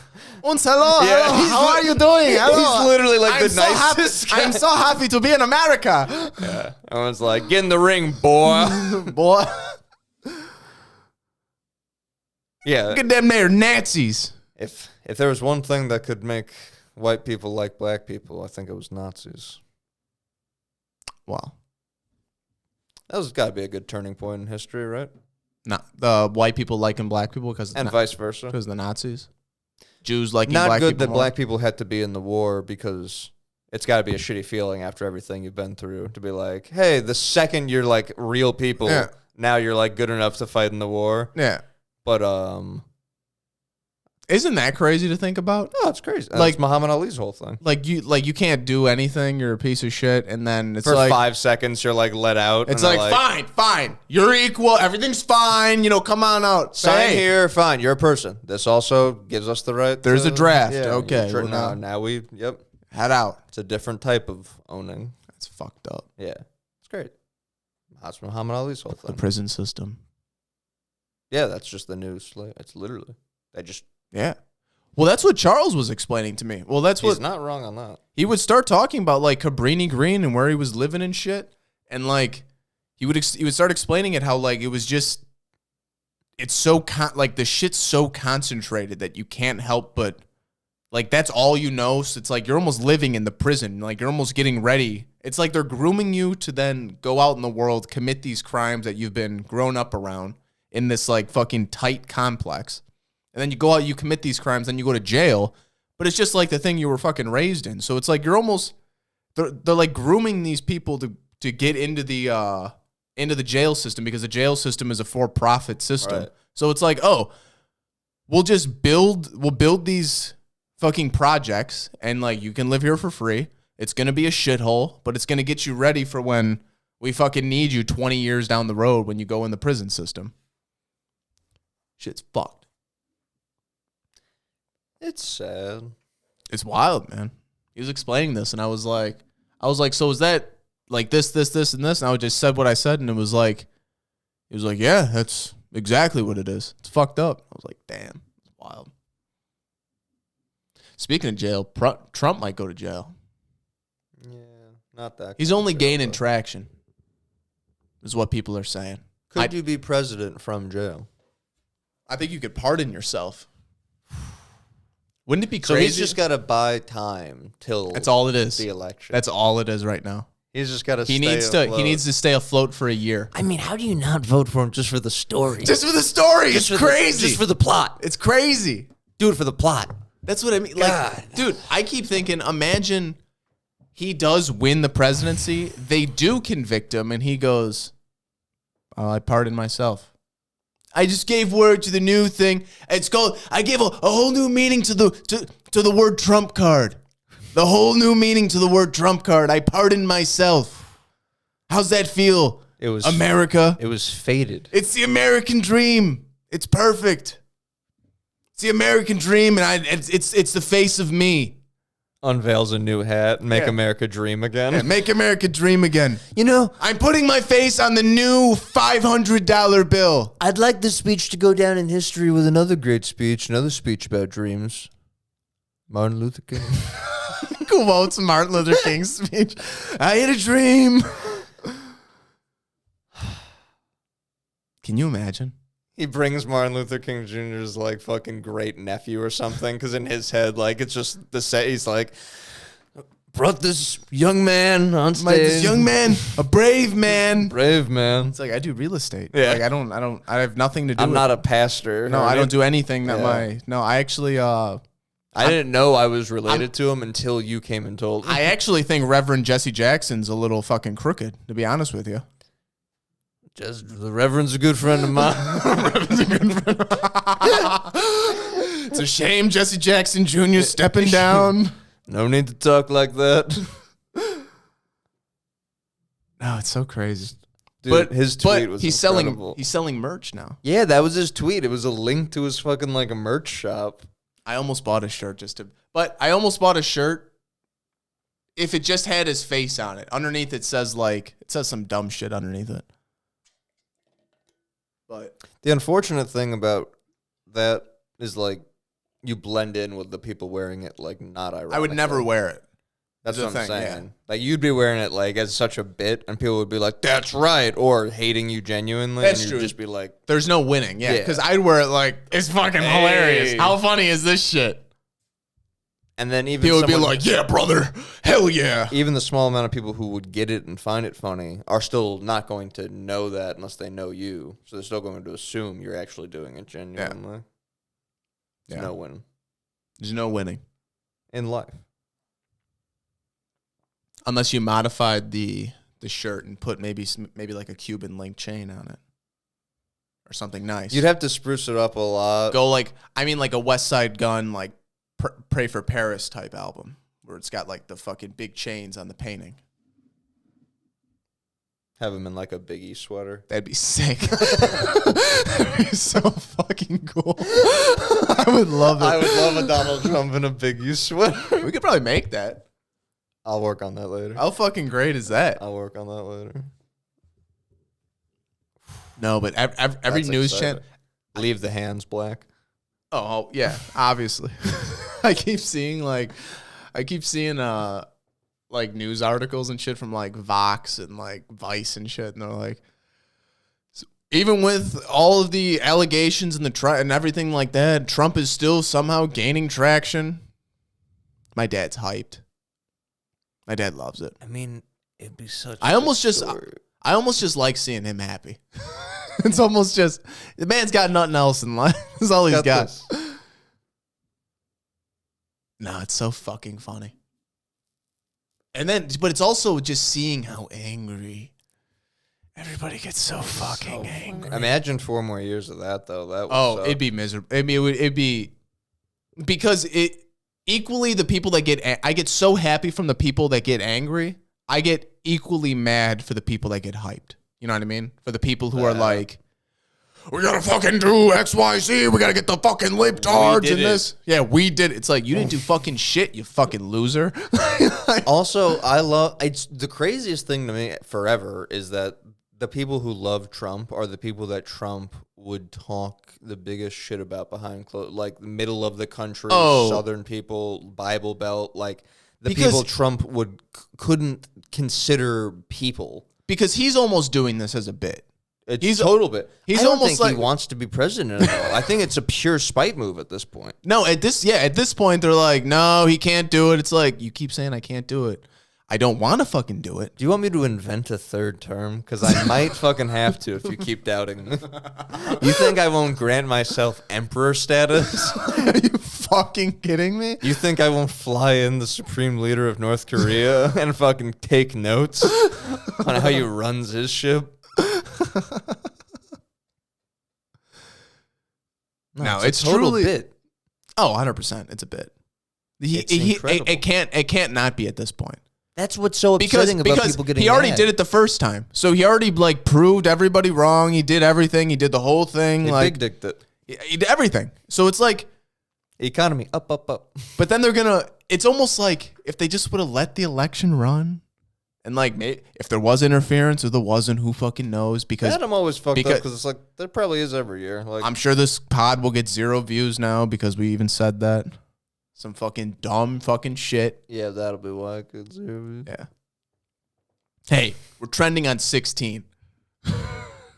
Uns hello. Yeah, hello. How are you doing? Hello. He's literally like I'm the so nicest happy. guy. I'm so happy to be in America. Yeah. I was like, get in the ring, boy. Boy, Yeah. look at them there Nazis. If there was one thing that could make white people like black people, I think it was Nazis. Wow. That was got to be a good turning point in history, right? Not the white people liking black people because And vice versa. because the Nazis. Jews liking Not black good people that more. black people had to be in the war because it's got to be a shitty feeling after everything you've been through to be like, hey, the second you're like real people, Yeah. now you're like good enough to fight in the war. Yeah. But Isn't that crazy to think about? no, it's crazy. Like- That's Muhammad Ali's whole thing. Like you can't do anything. You're a piece of shit, and then it's For like 5 seconds, you're like let out. it's and like, they're fine. You're equal. Everything's fine. You know, come on out. sign Hey, here, fine. You're a person. This also gives us the right. There's to- a draft. Yeah, Okay, well, now we. Yep. head out. It's a different type of owning. That's fucked up. Yeah, it's great. That's Muhammad Ali's whole The thing. prison system. Yeah, that's just the new slave. It's literally they just. Yeah. Well, that's what Charles was explaining to me. Well, that's He's what not wrong on that. he would start talking about, like Cabrini Green and where he was living and shit, and like he would start explaining it how like it was just it's so like the shit's so concentrated that you can't help but like that's all you know. So it's like you're almost living in the prison, like you're almost getting ready. It's like they're grooming you to then go out in the world, commit these crimes that you've been grown up around in this like fucking tight complex. And then you go out, you commit these crimes, then you go to jail. But it's just like the thing you were fucking raised in. So it's like you're almost they're like grooming these people to get into the jail system because the jail system is a for-profit system. Right. So it's like, oh, we'll build these fucking projects and like you can live here for free. It's gonna be a shithole, but it's gonna get you ready for when we fucking need you 20 years down the road when you go in the prison system. Shit's fucked. It's sad. It's wild, man. He was explaining this, and I was like, so is that like this, and this? And I just said what I said, and it was like, yeah, that's exactly what it is. It's fucked up. I was like, damn, it's wild. Speaking of jail, Trump might go to jail. Yeah, not that. He's only gaining traction, is what people are saying. Could you be president from jail? I think you could pardon yourself. Wouldn't it be crazy? So he's just got to buy time till That's all it is. the election. That's all it is right now. He's just got to. He needs to stay afloat for a year. I mean, how do you not vote for him just for the story? Just for the story. It's crazy. Just for the plot. It's crazy. Do it for the plot. That's what I mean. God. Like, dude, I keep thinking, imagine he does win the presidency. They do convict him, and he goes, oh, I pardon myself. I just gave word to the new thing. It's called, I gave a whole new meaning to the word Trump card. The whole new meaning to the word Trump card. I pardoned myself. How's that feel? It was America. It was fated. It's the American dream. It's perfect. It's the American dream, and it's the face of me. Unveils a new hat. Make America dream again. Yeah, make America dream again. You know, I'm putting my face on the new $500 bill. I'd like this speech to go down in history with another great speech. Another speech about dreams. Martin Luther King. Quotes Martin Luther King's speech. I had a dream. Can you imagine? He brings Martin Luther King Jr.'s like fucking great nephew or something, because in his head, like it's just the set. He's like, brought this young man on stage. This young man, a brave man. Brave man. It's like I do real estate. Yeah. Like I have nothing to do. I'm with not a pastor. No, I don't do anything that Yeah. I actually I didn't know I was related to him until you came and told me. I actually think Reverend Jesse Jackson's a little fucking crooked, to be honest with you. Just the Reverend's a good friend of mine. It's a shame Jesse Jackson Jr. stepping down. No need to talk like that. No, it's so crazy. Dude, his tweet was he's incredible. selling merch now. Yeah, that was his tweet. It was a link to his fucking like a merch shop. I almost bought a shirt but I almost bought a shirt if it just had his face on it. Underneath it says some dumb shit underneath it. But The unfortunate thing about that is like you blend in with the people wearing it, like not ironically. I would never wear it. That's what I'm thing, saying. yeah. Like you'd be wearing it like as such a bit, and people would be like, "That's right," or hating you genuinely. That's and true. You'd just be like, There's no winning. Yeah, Yeah. because I'd wear it like it's fucking hilarious. How funny is this shit? and then even People would be someone- like, "Yeah, brother, hell yeah." even the small amount of people who would get it and find it funny are still not going to know that unless they know you. So they're still going to assume you're actually doing it genuinely. Yeah. No win There's no winning in life. unless you modified the shirt and put maybe like a Cuban link chain on it or something nice. You'd have to spruce it up a lot. Go like a West Side Gun like Pray for Paris type album where it's got like the fucking big chains on the painting. Have him in like a Biggie sweater. That'd be sick. That'd be so fucking cool. I would love it. I would love a Donald Trump in a Biggie sweater. We could probably make that. I'll work on that later. How fucking great is that? I'll work on that later. No, but every That's news exciting. channel. Leave the hands black. Oh yeah, obviously. I keep seeing like news articles and shit from like Vox and like Vice and shit, and they're like, even with all of the allegations and and everything like that, Trump is still somehow gaining traction. My dad's hyped. My dad loves it. I mean, it'd be such. I almost just like seeing him happy. It's almost just the man's got nothing else in life. That's all he's got. This. No, it's so fucking funny. And then, but it's also just seeing how angry everybody gets so fucking angry. Imagine 4 more years of that, though. That would suck. It'd be miserable. I mean, it'd be because equally the people that I get so happy from the people that get angry. I get equally mad for the people that get hyped. You know what I mean? For the people who are like, we gotta fucking do XYZ. We gotta get the fucking libtards and this. Yeah, we did. It's like, you didn't do fucking shit, you fucking loser. Also, it's the craziest thing to me forever is that the people who love Trump are the people that Trump would talk the biggest shit about behind closed, like the middle of the country, Southern people, Bible Belt, like the people Trump couldn't consider people. Because he's almost doing this as a bit. He's total bit. He's I don't almost think he like wants to be president at all. I think it's a pure spite move at this point. No, at this point they're like, no, he can't do it. It's like, you keep saying I can't do it. I don't want to fucking do it. Do you want me to invent a third term? Because I might fucking have to if you keep doubting me. You think I won't grant myself emperor status? Are you fucking kidding me? You think I won't fly in the supreme leader of North Korea and fucking take notes on how he runs his ship? No, it's a total truly bit. Oh, 100%. It's a bit. Incredible. It can't not be at this point. That's what's so upsetting about people getting he already mad. did it the first time. So he already like proved everybody wrong. He did everything. He did the whole thing. He like big dicked it. he did everything. So it's like, Economy up. but then it's almost like if they just would have let the election run and like if there was interference or there wasn't, who fucking knows? Because I'm always fucked up because it's like there probably is every year. Like I'm sure this pod will get 0 views now because we even said that. Some fucking dumb fucking shit. yeah, that'll be why I could do it. Yeah. Hey, we're trending on 16.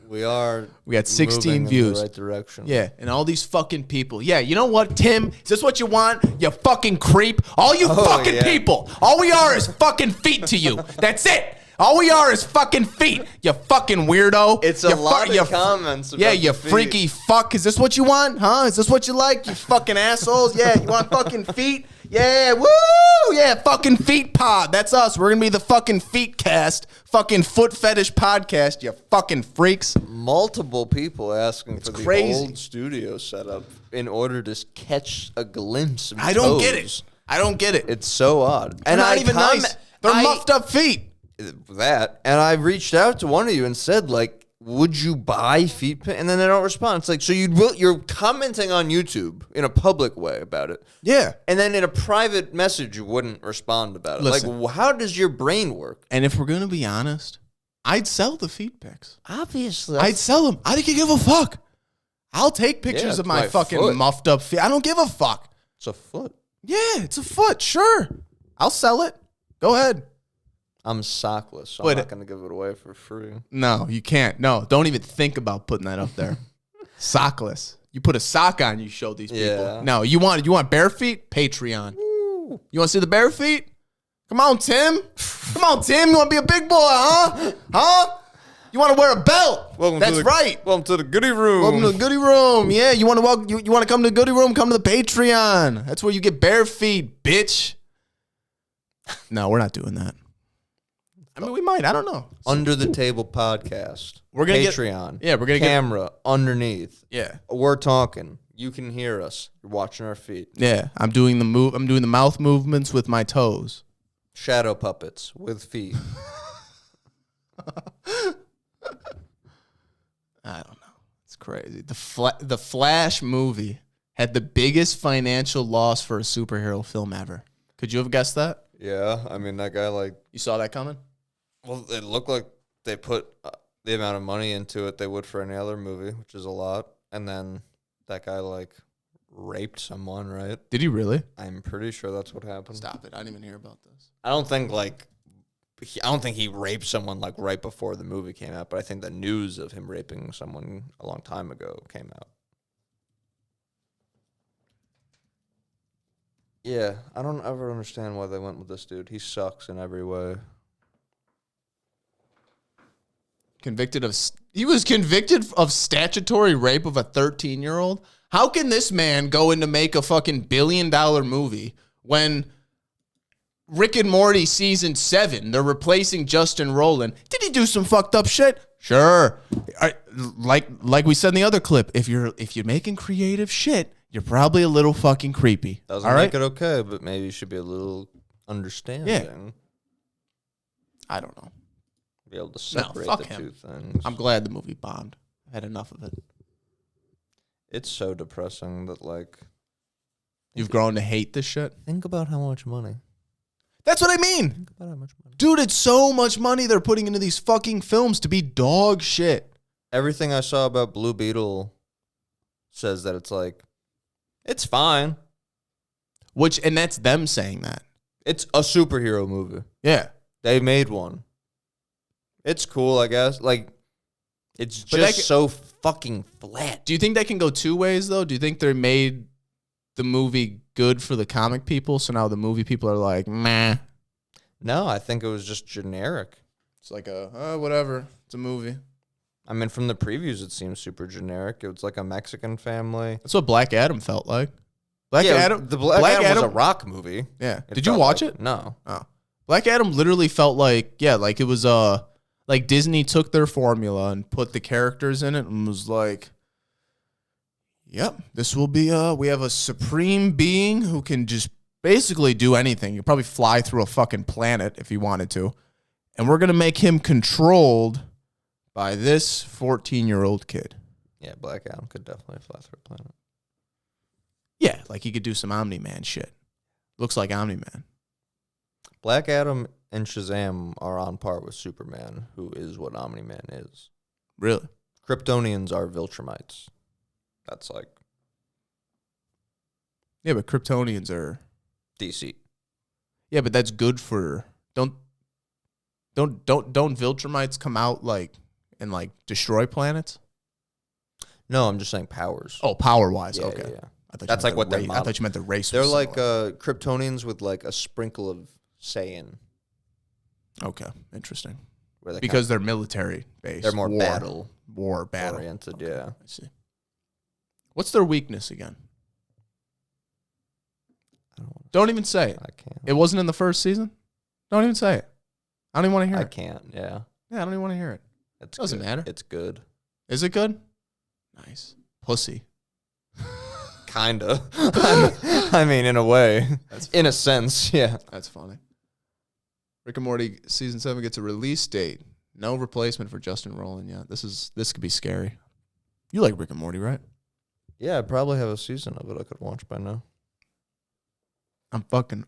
We are. We got 16 moving in views. the right direction. Yeah, and all these fucking people. Yeah, you know what, Tim? Is this what you want? You fucking creep. All you fucking yeah. people. All we are is fucking feet to you. That's it. All we are is fucking feet. You fucking weirdo. It's a lot of comments. Yeah, about you the feet. freaky fuck. Is this what you want? Huh? Is this what you like? You fucking assholes. Yeah, you want fucking feet? Yeah, woo! Yeah, fucking feet pod. That's us. We're gonna be the fucking feet cast. Fucking foot fetish podcast, you fucking freaks. Multiple people asking for the crazy. old studio setup in order to catch a glimpse of I don't toes. get it. I don't get it. It's so odd. They're not even nice. They're muffed up feet. And I reached out to one of you and said, like, would you buy feet pics? And then they don't respond. It's like, so you're commenting on YouTube in a public way about it. Yeah. And then in a private message, you wouldn't respond about it. Listen. Like, how does your brain work? And if we're gonna be honest, I'd sell the feet pics. Obviously. I'd sell them. I didn't give a fuck. I'll take pictures Yeah, of my fucking foot. muffed up feet. I don't give a fuck. It's a foot. Yeah, it's a foot. Sure. I'll sell it. Go ahead. I'm sockless, so But- I'm not going to give it away for free. No, you can't. No, don't even think about putting that up there. Sockless. You put a sock on, you show these people. Yeah. No, you want bare feet? Patreon. You want to see the bare feet? Come on, Tim. Come on, Tim. You want to be a big boy, huh? Huh? You want to wear a belt? That's right. Welcome to the goodie room. Welcome to the goodie room. Yeah, you want to come to the goodie room? Come to the Patreon. That's where you get bare feet, bitch. No, we're not doing that. I mean, we might. I don't know. Under the Table podcast. We're gonna Patreon. We're gonna camera underneath. Yeah. We're talking. You can hear us. You're watching our feet. Yeah. I'm doing the mouth movements with my toes. Shadow puppets with feet. I don't know. It's crazy. The Flash movie had the biggest financial loss for a superhero film ever. Could you have guessed that? Yeah, I mean that guy You saw that coming? Well, it looked like they put the amount of money into it they would for any other movie, which is a lot. And then that guy raped someone, right? Did he really? I'm pretty sure that's what happened. Stop it. I didn't even hear about this. I don't think he raped someone right before the movie came out, but I think the news of him raping someone a long time ago came out. Yeah, I don't ever understand why they went with this dude. He sucks in every way. He was convicted of statutory rape of a 13-year-old? How can this man go in to make a fucking $1 billion movie when Rick and Morty season 7, they're replacing Justin Roiland? Did he do some fucked up shit? Sure. Like we said in the other clip, if you're making creative shit, you're probably a little fucking creepy. Doesn't all make right? it okay, but maybe you should be a little understanding. I don't know. Be able to separate fuck the him. two things. I'm glad the movie bombed. I had enough of it. It's so depressing that You've grown to hate this shit? think about how much money. That's what I mean. Think about how much money. Dude, it's so much money they're putting into these fucking films to be dog shit. Everything I saw about Blue Beetle says that it's fine. And that's them saying that. It's a superhero movie. Yeah. They made one. It's cool, I guess. It's But just so fucking flat. Do you think that can go two ways, though? Do you think they made the movie good for the comic people, so now the movie people are like, meh? No, I think it was just generic. It's like whatever. It's a movie. I mean, from the previews, it seems super generic. It was like a Mexican family. That's what Black Adam felt like. The Black Adam was a rock movie. Yeah. Did you watch it? No. Oh. Black Adam literally felt like it was like Disney took their formula and put the characters in it and was like, yep, this will be we have a supreme being who can just basically do anything. You'll probably fly through a fucking planet if he wanted to. And we're going to make him controlled by this 14-year-old kid. Yeah, Black Adam could definitely fly through a planet. Yeah, like he could do some Omni-Man shit. Looks like Omni-Man. Black Adam and Shazam are on par with Superman, who is what Omni-Man is. Really? Kryptonians are Viltrumites. That's Yeah, but Kryptonians are... DC. Yeah, but that's good for... Don't Viltrumites come out and destroy planets? No, I'm just saying powers. Oh, power-wise. Yeah, okay. yeah. I thought That's you meant what the they're race. I thought you meant the race. They're was like similar. Kryptonians with a sprinkle of Saiyan. Okay, interesting. Where Because they're military based. they're more battle oriented. Okay, Yeah. I see. What's their weakness again? Don't even say it. I can't. It wasn't in the first season? Don't even say it. I don't even want to hear I it. can't. Yeah. Yeah, I don't even want to hear it. It Doesn't matter. It's good. Is it good? Nice. Pussy. Kinda. I mean, in a way. In a sense, yeah. That's funny. Rick and Morty season 7 gets a release date. No replacement for Justin Roiland yet. This could be scary. You like Rick and Morty, right? Yeah, I probably have a season of it I could watch by now.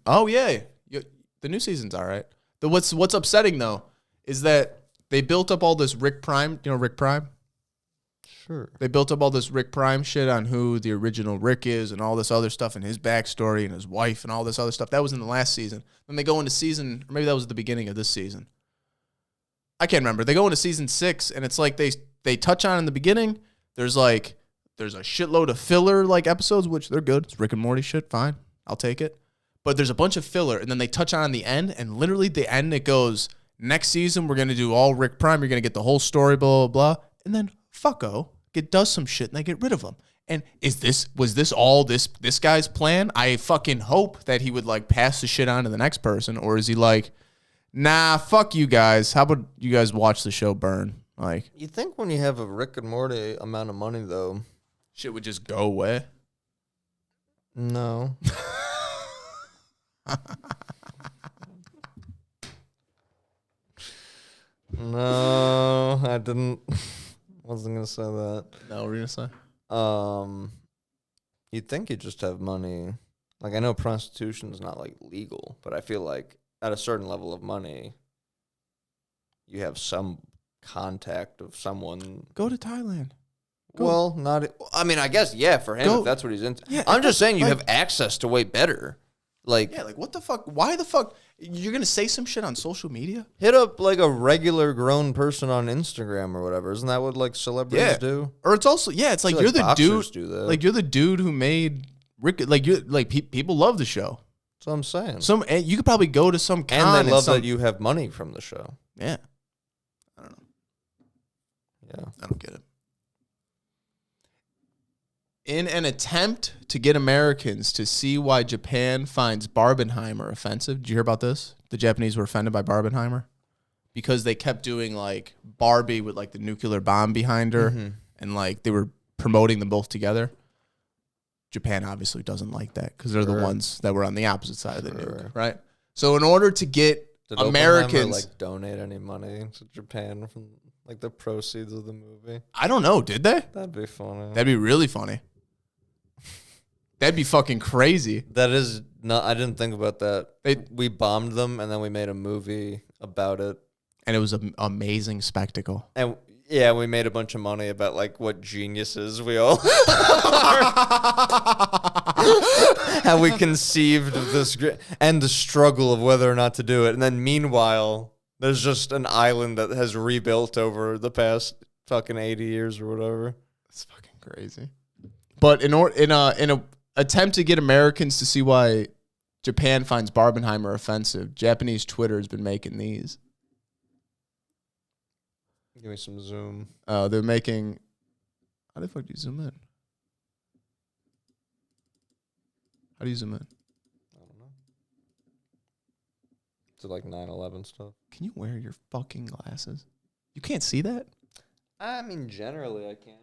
Oh yeah. The new season's all right. What's upsetting though is that they built up all this Rick Prime. You know Rick Prime? Sure. They built up all this Rick Prime shit on who the original Rick is and all this other stuff and his backstory and his wife and all this other stuff. That was in the last season. Then they go into season, or maybe that was at the beginning of this season. I can't remember. They go into season 6, and it's like they touch on in the beginning. There's a shitload of filler like episodes, which they're good. It's Rick and Morty shit, fine. I'll take it. But there's a bunch of filler, and then they touch on the end, and literally the end, it goes, next season, we're going to do all Rick Prime. You're going to get the whole story, blah, blah, blah. And then fucko does some shit, and they get rid of him. And was this all this guy's plan? I fucking hope that he would, like, pass the shit on to the next person, or is he like, nah, fuck you guys. How about you guys watch the show burn? Like, You think when you have a Rick and Morty amount of money, though? shit would just go away? No. No, I didn't. Wasn't gonna say that. No, what were you gonna say? You'd think you just have money. Like, I know prostitution's not like legal, but I feel like at a certain level of money, you have some contact of someone. Go to Thailand. Well, not. I mean, I guess for him, if that's what he's into. Yeah, I'm just saying you like- have access to way better. Like, Yeah, like what the fuck? Why the fuck? You're gonna say some shit on social media? hit up like a regular grown person on Instagram or whatever. Isn't that what like celebrities Yeah. do? Or it's also it's like I feel you're the boxers dude. do that. Like you're the dude who made Rick. Like you're like people love the show. That's what I'm saying. And you could probably go to some con And they love some, that you have money from the show. Yeah, I don't know. Yeah. I don't get it. In an attempt to get Americans to see why Japan finds Barbenheimer offensive, did you hear about this? The Japanese were offended by Barbenheimer because they kept doing like Barbie with like the nuclear bomb behind her, and like they were promoting them both together. Japan obviously doesn't like that because they're the ones that were on the opposite side of the nuke, right? So in order to get Did Americans, Oppenheimer, like donate any money to Japan from like the proceeds of the movie? I don't know, did they? That'd be funny. That'd be really funny. That'd be fucking crazy. That is not. I didn't think about that. They- We bombed them, and then we made a movie about it. And it was an amazing spectacle. And yeah, we made a bunch of money about like what geniuses we all how we conceived of this and the struggle of whether or not to do it. And then meanwhile, there's just an island that has rebuilt over the past fucking 80 years or whatever. It's fucking crazy. But in a attempt to get Americans to see why Japan finds Barbenheimer offensive, Japanese Twitter has been making these. Give me some zoom. They're making. How the fuck do you zoom in? How do you zoom in? I don't know. Is it like 9/11 stuff? Can you wear your fucking glasses? You can't see that? I mean, generally I can.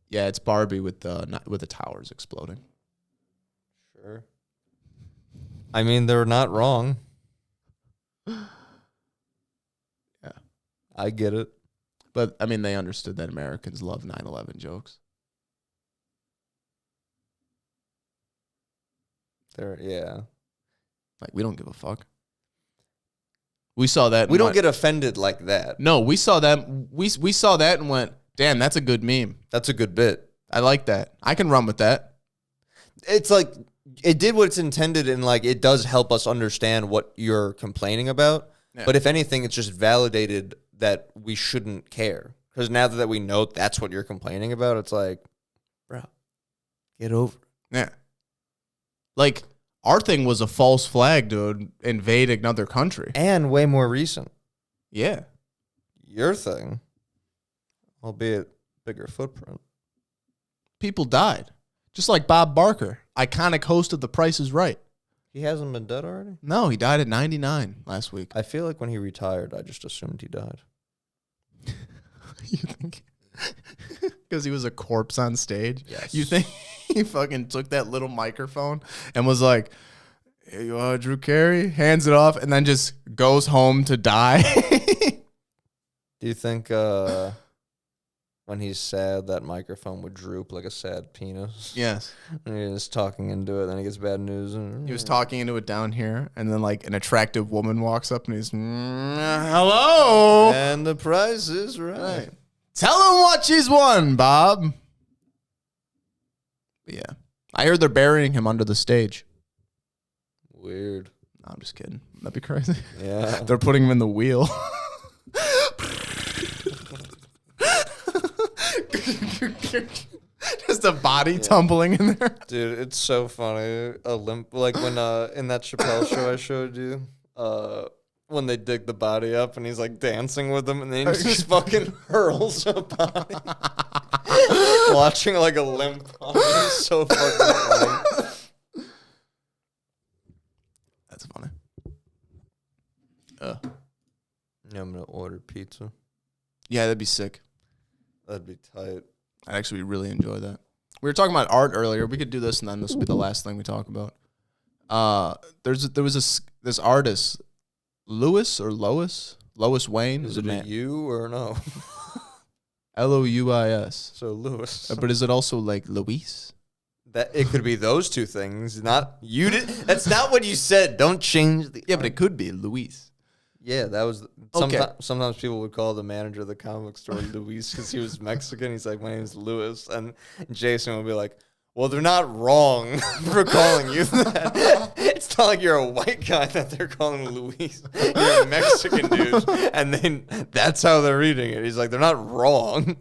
Yeah, it's Barbie with the towers exploding. Sure. I mean, they're not wrong. Yeah. I get it. But, I mean, they understood that Americans love 9/11 jokes. Yeah. Like, we don't give a fuck. We saw that. We don't get offended like that. No, we saw that. We saw that and went, damn, that's a good meme. That's a good bit. I like that. I can run with that. It's like, it did what it's intended, and like, it does help us understand what you're complaining about. Yeah. But if anything, it's just validated that we shouldn't care. Because now that we know that's what you're complaining about, it's like, bro, get over it. Yeah. Like, our thing was a false flag to invade another country. And way more recent. Yeah. Your thing, albeit bigger footprint. People died. Just like Bob Barker, iconic host of The Price is Right. He hasn't been dead already? No, he died at 99 last week. I feel like when he retired, I just assumed he died. You think? Because he was a corpse on stage? Yes. You think he fucking took that little microphone and was like, "Here you are, Drew Carey," hands it off, and then just goes home to die? Do you think when he's sad, that microphone would droop like a sad penis? Yes. And he's talking into it, then he gets bad news. And He was talking into it down here, and then like an attractive woman walks up and he's, hello. And the price is right. Right. Tell him what she's won, Bob. But yeah. I heard they're burying him under the stage. Weird. No, I'm just kidding. That'd be crazy. Yeah. They're putting him in the wheel. Just a body tumbling in there. Dude, it's so funny. Like when in that Chappelle show I showed you, when they dig the body up and he's like dancing with them and then he just fucking hurls a body. Watching like a limp body is so fucking funny. That's funny. Yeah, I'm gonna order pizza. Yeah, that'd be sick. That'd be tight. I'd actually really enjoy that. We were talking about art earlier. We could do this, and then this will be the last thing we talk about. There was this artist, Lois Wayne. Is it a U or no? Louis. So Lewis. But is it also like Luis? That it could be those two things. Not you did. That's not what you said. Don't change the. Yeah, but it could be Luis. Yeah, that was. Okay. Sometimes people would call the manager of the comic store Luis because he was Mexican. He's like, my name's Louis, and Jason would be like, well, they're not wrong for calling you that. It's not like you're a white guy that they're calling Luis. You're a Mexican dude, and then that's how they're reading it. He's like, they're not wrong.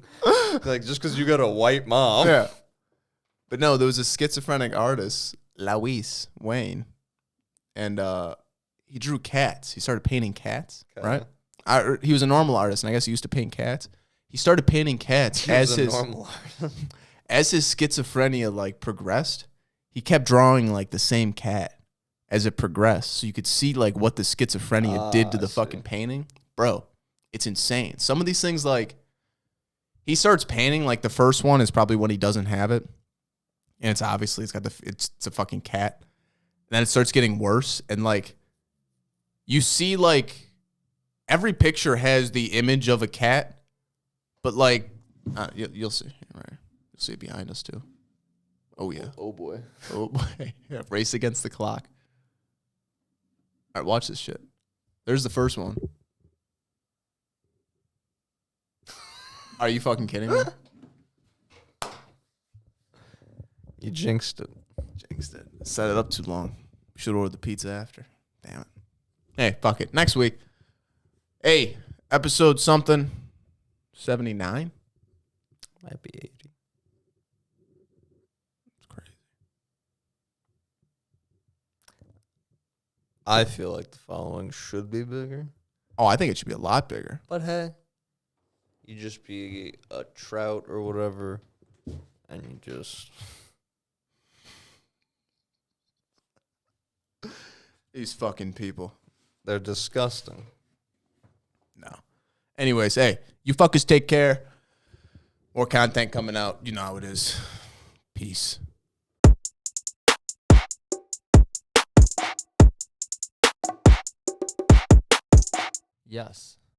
Like just because you got a white mom. Yeah. But no, there was a schizophrenic artist, Louis Wayne, and he drew cats. He started painting cats, right? He was a normal artist, and I guess he used to paint cats. He started painting cats as his normal artist. As his schizophrenia like progressed. He kept drawing like the same cat as it progressed, so you could see like what the schizophrenia did to the fucking painting, bro. It's insane. Some of these things, like he starts painting, like the first one is probably when he doesn't have it, and it's obviously it's a fucking cat. And then it starts getting worse, and like. You see, like, every picture has the image of a cat, but, like, you'll see. Right. You'll see it behind us, too. Oh, yeah. Oh, boy. Oh, boy. Yeah, race against the clock. All right, watch this shit. There's the first one. Are you fucking kidding me? You jinxed it. Jinxed it. Set it up too long. Should order the pizza after. Damn it. Hey, fuck it. Next week. Hey, episode something. 79? Might be 80. It's crazy. I feel like the following should be bigger. Oh, I think it should be a lot bigger. But hey, you just be a trout or whatever, and you just... These fucking people. They're disgusting. No. Anyways, hey, you fuckers take care. More content coming out. You know how it is. Peace. Yes.